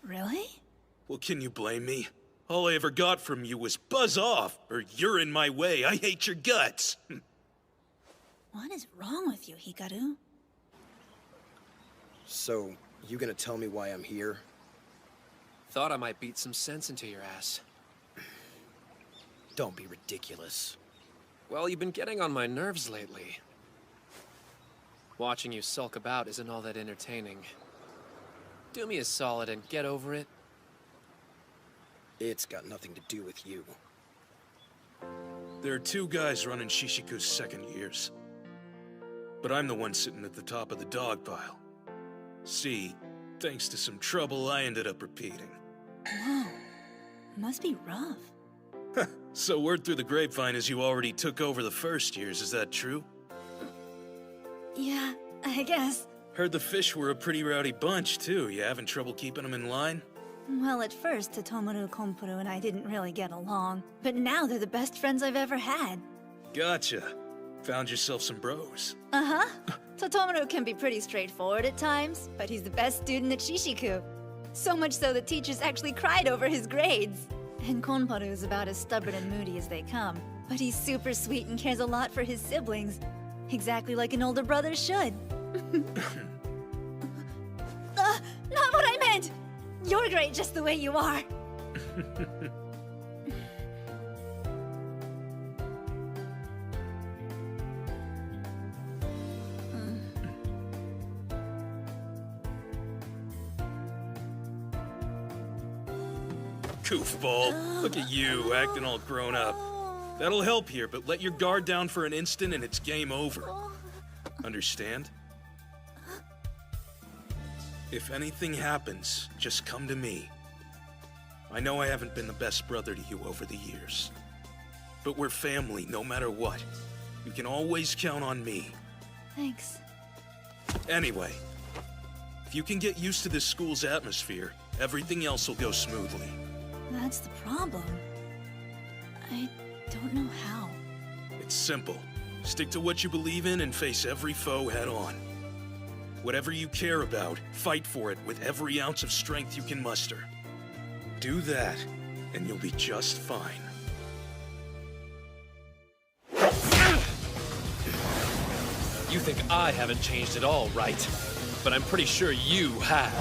Really? Well, can you blame me? All I ever got from you was buzz off, or you're in my way, I hate your guts. What is wrong with you, Hikaru? So, you gonna tell me why I'm here? Thought I might beat some sense into your ass. Don't be ridiculous. Well, you've been getting on my nerves lately. Watching you sulk about isn't all that entertaining. Do me a solid and get over it. It's got nothing to do with you. There are two guys running Shishiku's second years. But I'm the one sitting at the top of the dog pile. See, thanks to some trouble, I ended up repeating. Whoa. Must be rough. So word through the grapevine is you already took over the first years, is that true? Yeah, I guess. Heard the fish were a pretty rowdy bunch, too. You having trouble keeping them in line? Well, at first, Totomaru, Kompuru, and I didn't really get along. But now they're the best friends I've ever had. Gotcha. Found yourself some bros. Uh-huh. Totomaru can be pretty straightforward at times, but he's the best student at Shishiku. So much so that teachers actually cried over his grades. And Konparu is about as stubborn and moody as they come. But he's super sweet and cares a lot for his siblings. Exactly like an older brother should. Not what I meant! You're great just the way you are. Goofball. Look at you, acting all grown up. That'll help here, but let your guard down for an instant and it's game over. Understand? If anything happens, just come to me. I know I haven't been the best brother to you over the years. But we're family, no matter what. You can always count on me. Thanks. Anyway, if you can get used to this school's atmosphere, everything else will go smoothly. That's the problem. I don't know how. It's simple. Stick to what you believe in and face every foe head on. Whatever you care about, fight for it with every ounce of strength you can muster. Do that, and you'll be just fine. You think I haven't changed at all, right? But I'm pretty sure you have.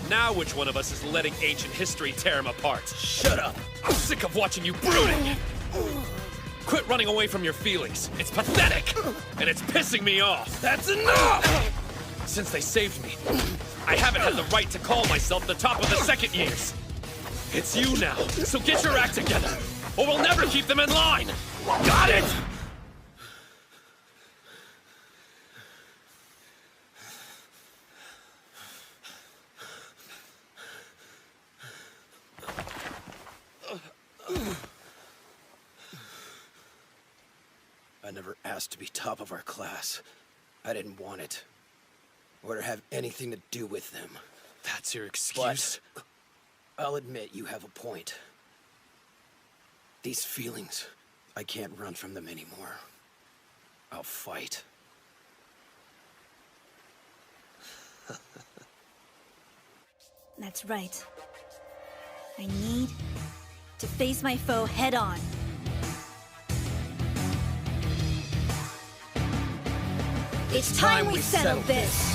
Now which one of us is letting ancient history tear him apart? Shut up! I'm sick of watching you brooding! Quit running away from your feelings. It's pathetic! And it's pissing me off! That's enough! Since they saved me, I haven't had the right to call myself the top of the second years. It's you now, so get your act together, or we'll never keep them in line! Got it?! I never asked to be top of our class. I didn't want it. Or to have anything to do with them. That's your excuse? But I'll admit you have a point. These feelings, I can't run from them anymore. I'll fight. That's right. I need to face my foe head on. It's time we settle this!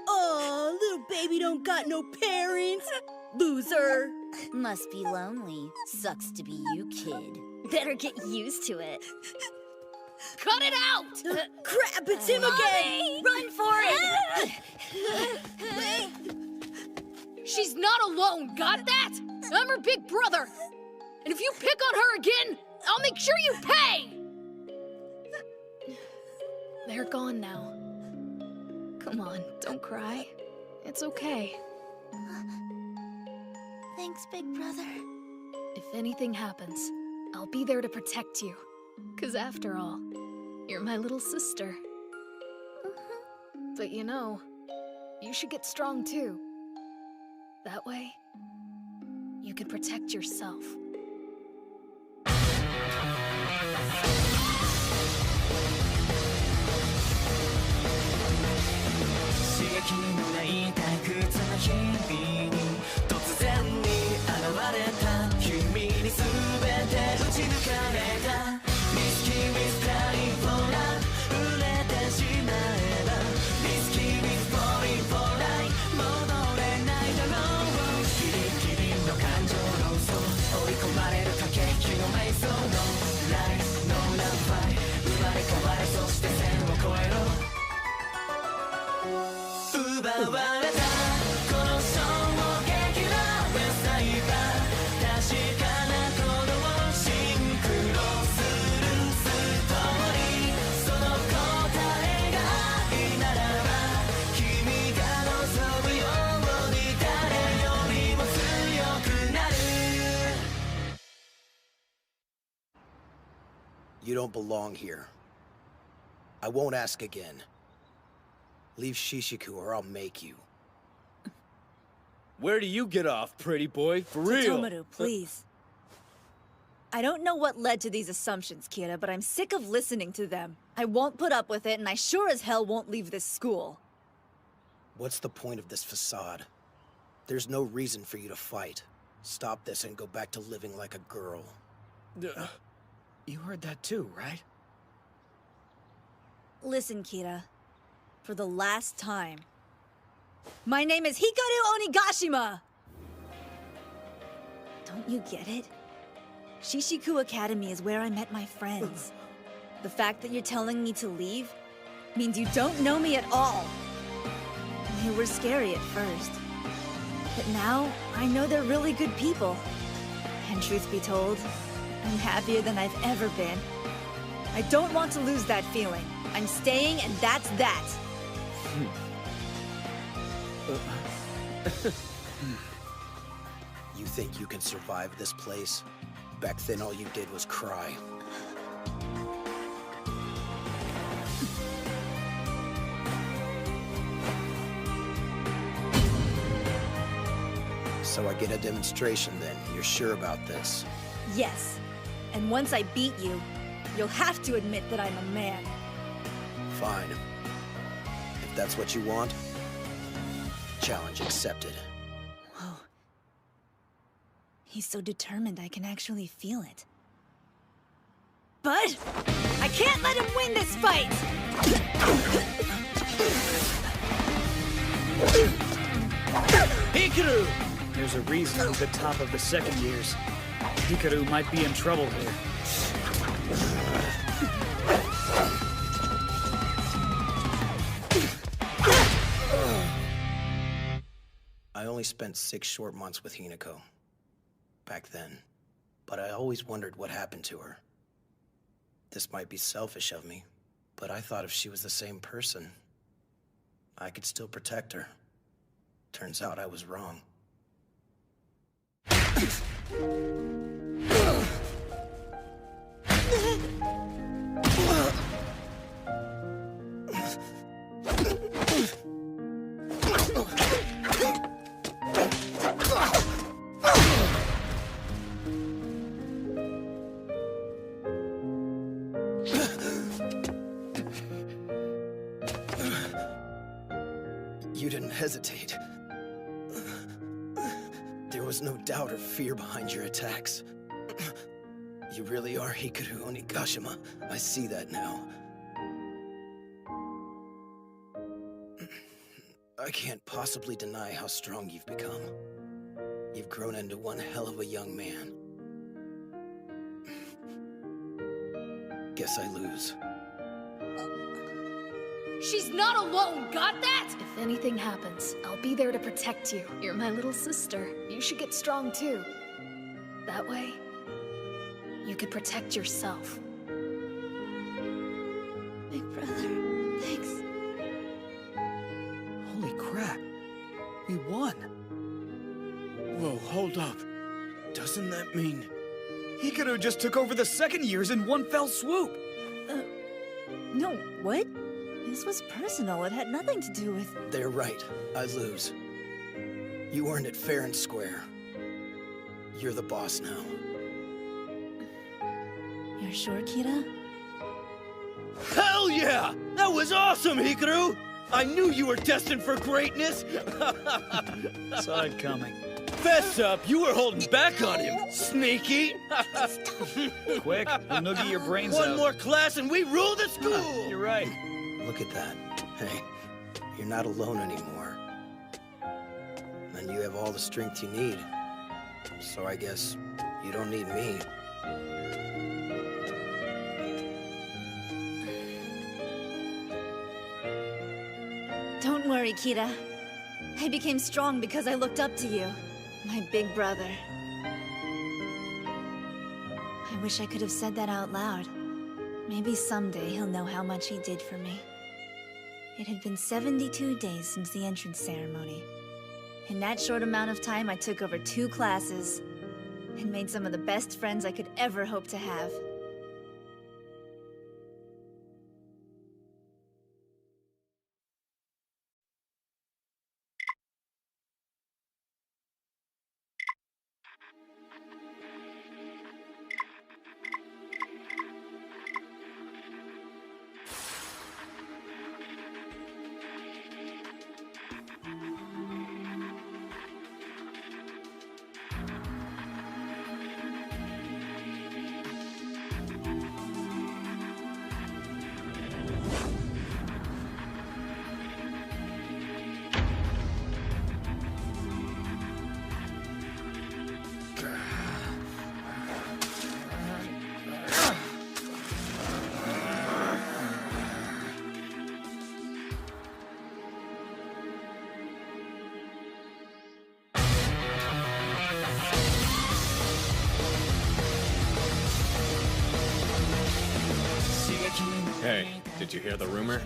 Oh, little baby don't got no parents. Loser. Must be lonely. Sucks to be you, kid. Better get used to it. Cut it out! Crap, it's him again! Run for it! She's not alone, got that? I'm her big brother! And if you pick on her again, I'll make sure you pay! They're gone now. Come on, don't cry. It's okay. Thanks, big brother. If anything happens, I'll be there to protect you. 'Cause after all, you're my little sister. But you know, you should get strong too. That way, you can protect yourself. You don't belong here. I won't ask again. Leave Shishiku or I'll make you. Where do you get off, pretty boy? For real? Totomaru, please. I don't know what led to these assumptions, Kira, but I'm sick of listening to them. I won't put up with it, and I sure as hell won't leave this school. What's the point of this facade? There's no reason for you to fight. Stop this and go back to living like a girl. You heard that too, right? Listen, Kira. For the last time. My name is Hikaru Onigashima! Don't you get it? Shishiku Academy is where I met my friends. The fact that you're telling me to leave means you don't know me at all. They were scary at first. But now, I know they're really good people. And truth be told, I'm happier than I've ever been. I don't want to lose that feeling. I'm staying, and that's that. You think you can survive this place? Back then all you did was cry. So I get a demonstration then. You're sure about this? Yes. And once I beat you, you'll have to admit that I'm a man. Fine. If that's what you want, challenge accepted. Whoa. He's so determined I can actually feel it. But I can't let him win this fight! Hikaru! There's a reason he's the top of the second years. Hikaru might be in trouble here. I only spent 6 short months with Hinako. Back then. But I always wondered what happened to her. This might be selfish of me, but I thought if she was the same person, I could still protect her. Turns out I was wrong. You didn't hesitate. There was no doubt or fear behind your attacks. You really are Hikaru Onigashima. I see that now. I can't possibly deny how strong you've become. You've grown into one hell of a young man. Guess I lose. She's not alone, got that? If anything happens, I'll be there to protect you. You're my little sister. You should get strong too. That way, you could protect yourself. Big brother, thanks. Holy crap. We won. Whoa, hold up. Doesn't that mean... Hikaru just took over the second years in one fell swoop! No, what? This was personal. It had nothing to do with... They're right. I lose. You earned it fair and square. You're the boss now. You're sure, Kira? Hell yeah! That was awesome, Hikaru! I knew you were destined for greatness! Saw it coming. Fess up, you were holding back on him, sneaky! Quick, we'll noogie your brains out. One more class and we rule the school! You're right. Look at that. Hey, you're not alone anymore. And you have all the strength you need. So I guess you don't need me. Don't worry, Kira. I became strong because I looked up to you. My big brother. I wish I could have said that out loud. Maybe someday he'll know how much he did for me. It had been 72 days since the entrance ceremony. In that short amount of time, I took over 2 classes and made some of the best friends I could ever hope to have. Hey, did you hear the rumor?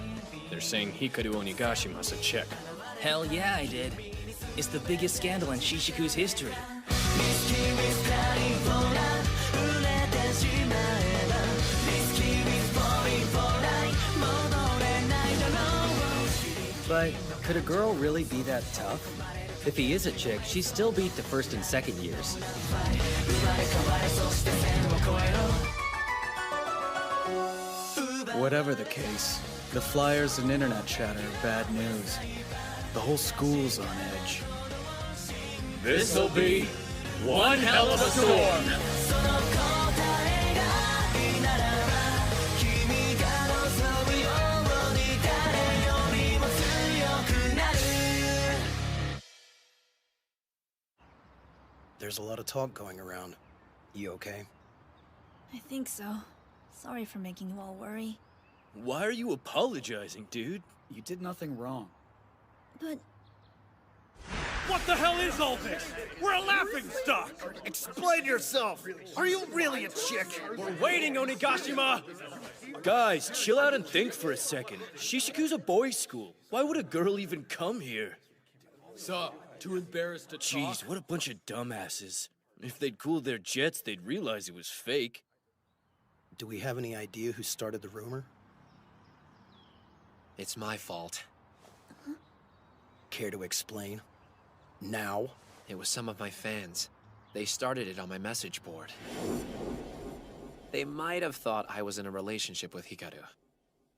They're saying Hikaru Onigashimasa check. Hell yeah, I did. It's the biggest scandal in Shishiku's history. But could a girl really be that tough? If he is a chick, she still beat the first and second years. Whatever the case, the flyers and internet chatter are bad news. The whole school's on edge. This'll be one hell of a storm! There's a lot of talk going around. You okay? I think so. Sorry for making you all worry. Why are you apologizing, dude? You did nothing wrong. But... What the hell is all this? We're a laughingstock! Explain yourself! Are you really a chick? We're waiting, Onigashima! Guys, chill out and think for a second. Shishiku's a boys' school. Why would a girl even come here? So, too embarrassed to talk? Jeez, what a bunch of dumbasses. If they'd cooled their jets, they'd realize it was fake. Do we have any idea who started the rumor? It's my fault. Care to explain? Now? It was some of my fans. They started it on my message board. They might have thought I was in a relationship with Hikaru.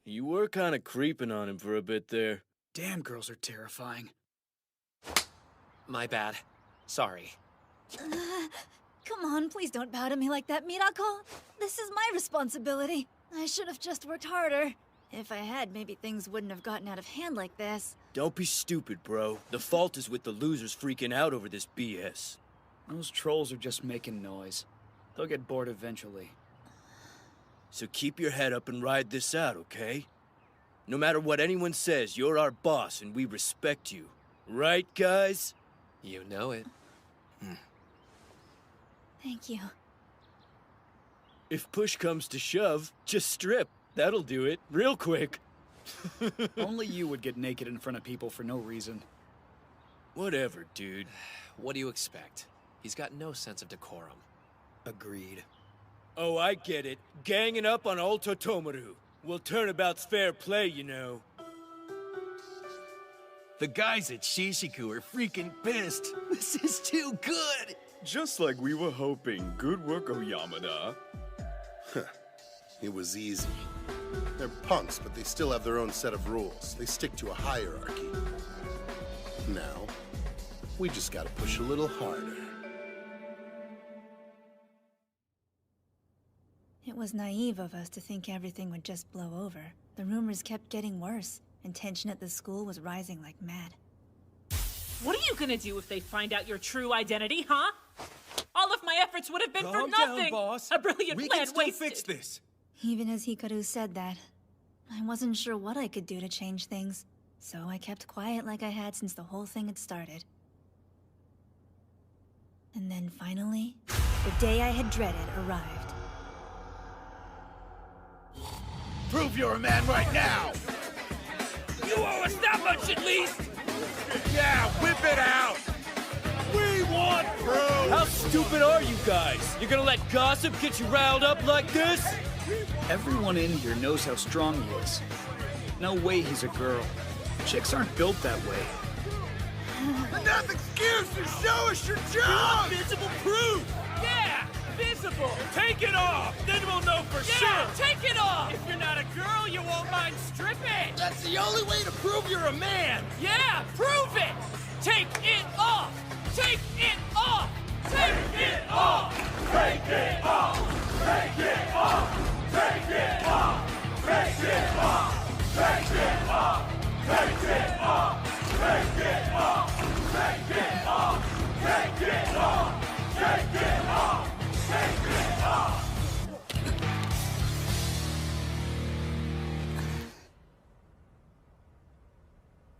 You were kind of creeping on him for a bit there. Damn, girls are terrifying. My bad. Sorry. Come on, please don't bow to me like that, Mirako. This is my responsibility. I should have just worked harder. If I had, maybe things wouldn't have gotten out of hand like this. Don't be stupid, bro. The fault is with the losers freaking out over this BS. Those trolls are just making noise. They'll get bored eventually. So keep your head up and ride this out, okay? No matter what anyone says, you're our boss and we respect you. Right, guys? You know it. Thank you. If push comes to shove, just strip. That'll do it, real quick. Only you would get naked in front of people for no reason. Whatever, dude. What do you expect? He's got no sense of decorum. Agreed. Oh, I get it. Ganging up on old Totomaru. Well, turnabout's fair play, you know. The guys at Shishiku are freaking pissed. This is too good! Just like we were hoping. Good work, Oyamada. It was easy. They're punks, but they still have their own set of rules. They stick to a hierarchy. Now, we just gotta push a little harder. It was naive of us to think everything would just blow over. The rumors kept getting worse, and tension at the school was rising like mad. What are you gonna do if they find out your true identity, huh? All of my efforts would have been for Calm nothing! down, boss. A brilliant We plan can still wasted! fix this. Even as Hikaru said that, I wasn't sure what I could do to change things, so I kept quiet like I had since the whole thing had started. And then finally, the day I had dreaded arrived. Prove you're a man right now! You owe us that much at least! Yeah, whip it out! We want proof! How stupid are you guys? You're gonna let gossip get you riled up like this? Everyone in here knows how strong he is. No way he's a girl. Chicks aren't built that way. Enough excuses! Show us your job! Visible proof! Yeah! Visible! Take it off! Then we'll know for Yeah! sure! Take it off! If you're not a girl, you won't mind stripping! That's the only way to prove you're a man! Yeah! Prove it! Take it off! Take it off! Take it off! Take it off! Take it off! Take it off! Take it off! Take it off! Take it off! Take it off! Take it off! Take it off! Take it off! Take it off!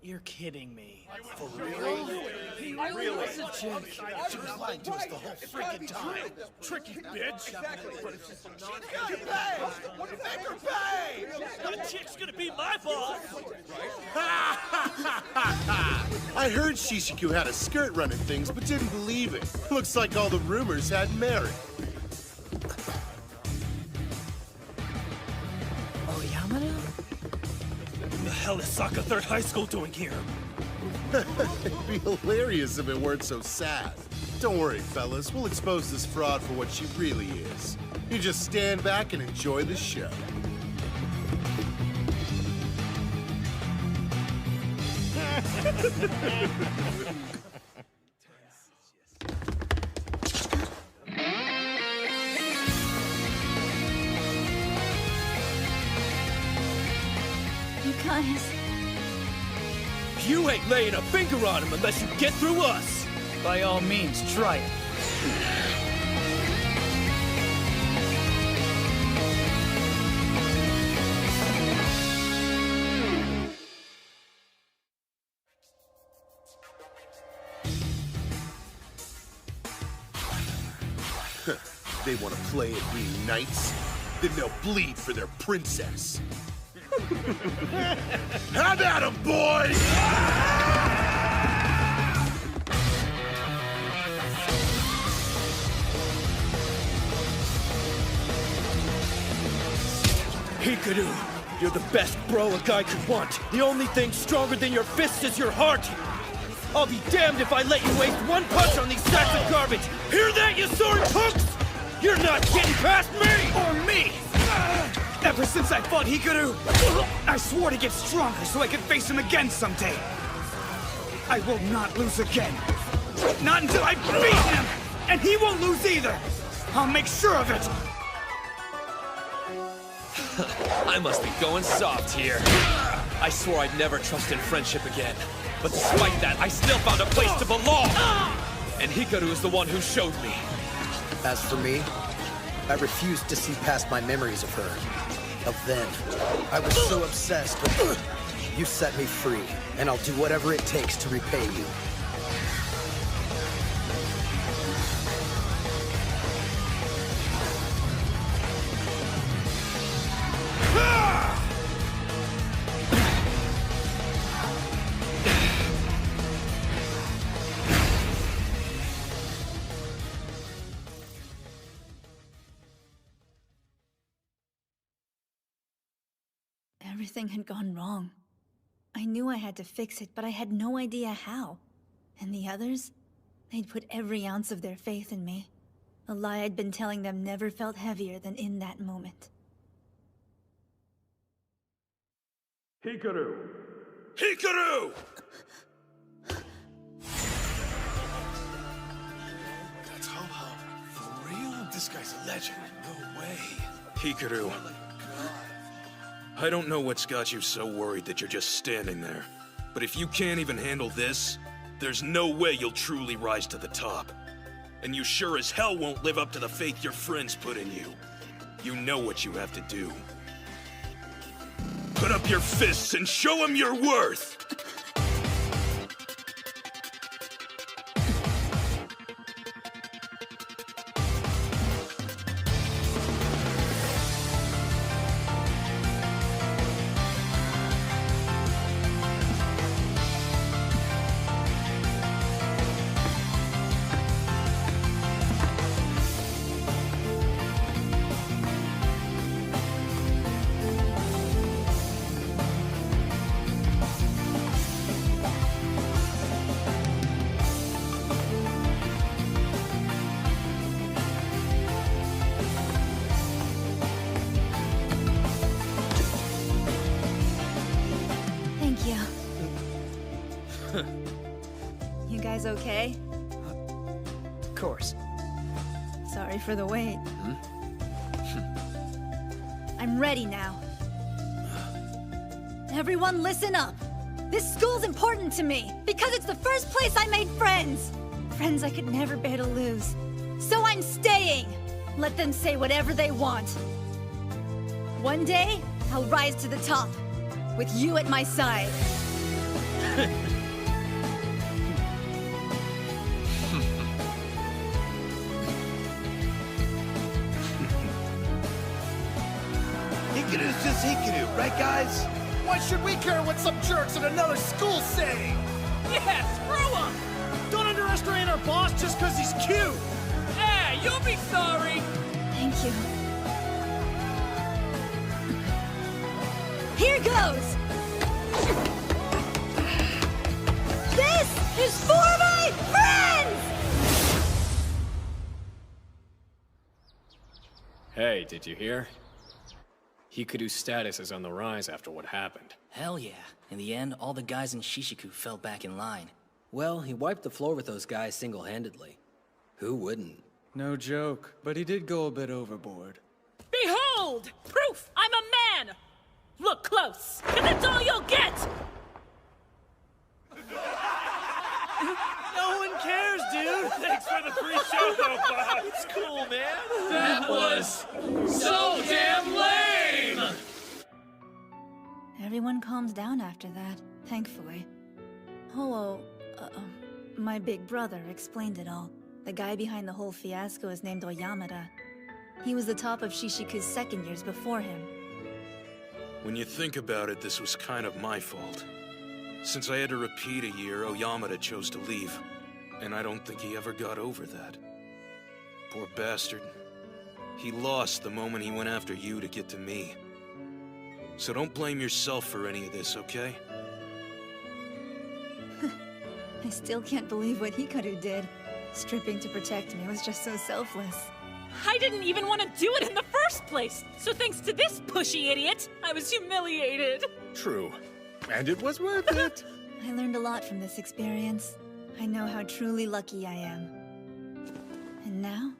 You're kidding me. For real? He really was a chick. She was lying to us the whole freaking time. Tricky bitch! Exactly. She's gonna pay! Make her pay! That chick's gonna be my boss! I heard Shishiku had a skirt running things, but didn't believe it. Looks like all the rumors had merit. Oyamada? What the hell is Saka Third High School doing here? It'd be hilarious if it weren't so sad. Don't worry, fellas. We'll expose this fraud for what she really is. You just stand back and enjoy the show. You guys... You ain't laying a finger on him unless you get through us! By all means, try it. They want to play at being knights? Then they'll bleed for their princess. Have at 'em, boys! Hikaru, you're the best bro a guy could want. The only thing stronger than your fists is your heart. I'll be damned if I let you waste one punch on these sacks of garbage. Hear that, you sorry punks? You're not getting past me! Or me! Ever since I fought Hikaru, I swore to get stronger so I could face him again someday. I will not lose again. Not until I beat him! And he won't lose either! I'll make sure of it! I must be going soft here. I swore I'd never trust in friendship again. But despite that, I still found a place to belong! And Hikaru is the one who showed me. As for me, I refused to see past my memories of her. Of then. I was so obsessed, but you set me free, and I'll do whatever it takes to repay you. Everything had gone wrong. I knew I had to fix it, but I had no idea how. And the others? They'd put every ounce of their faith in me. A lie I'd been telling them never felt heavier than in that moment. Hikaru! Hikaru! That's Ho-Ho. For real? This guy's a legend. No way. Hikaru. I don't know what's got you so worried that you're just standing there. But if you can't even handle this, there's no way you'll truly rise to the top. And you sure as hell won't live up to the faith your friends put in you. You know what you have to do. Put up your fists and show them your worth! Thank you. You guys okay? Of course. Sorry for the wait. I'm ready now. Everyone listen up! This school's important to me, because it's the first place I made friends! Friends I could never bear to lose. So I'm staying! Let them say whatever they want. One day, I'll rise to the top, with you at my side. Hikaru's just Hikaru, right guys? Why should we care what some jerks at another school say? Yeah, screw him! Don't underestimate our boss just because he's cute! Hey, you'll be sorry! Thank you. Here goes! This is for my friends! Hey, did you hear? Hikaru's status is on the rise after what happened. Hell yeah. In the end, all the guys in Shishiku fell back in line. Well, he wiped the floor with those guys single-handedly. Who wouldn't? No joke, but he did go a bit overboard. Behold! Proof I'm a man! Look close, and that's all you'll get! No one cares, dude! Thanks for the free show, though, Bob. It's cool, man! That was so damn lame! Everyone calms down after that, thankfully. Ho-Oh, my big brother explained it all. The guy behind the whole fiasco is named Oyamada. He was the top of Shishiku's second years before him. When you think about it, this was kind of my fault. Since I had to repeat a year, Oyamada chose to leave. And I don't think he ever got over that. Poor bastard. He lost the moment he went after you to get to me. So don't blame yourself for any of this, okay? I still can't believe what Hikaru did. Stripping to protect me was just so selfless. I didn't even want to do it in the first place! So thanks to this pushy idiot, I was humiliated! True. And it was worth it. I learned a lot from this experience. I know how truly lucky I am. And now,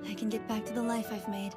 I can get back to the life I've made.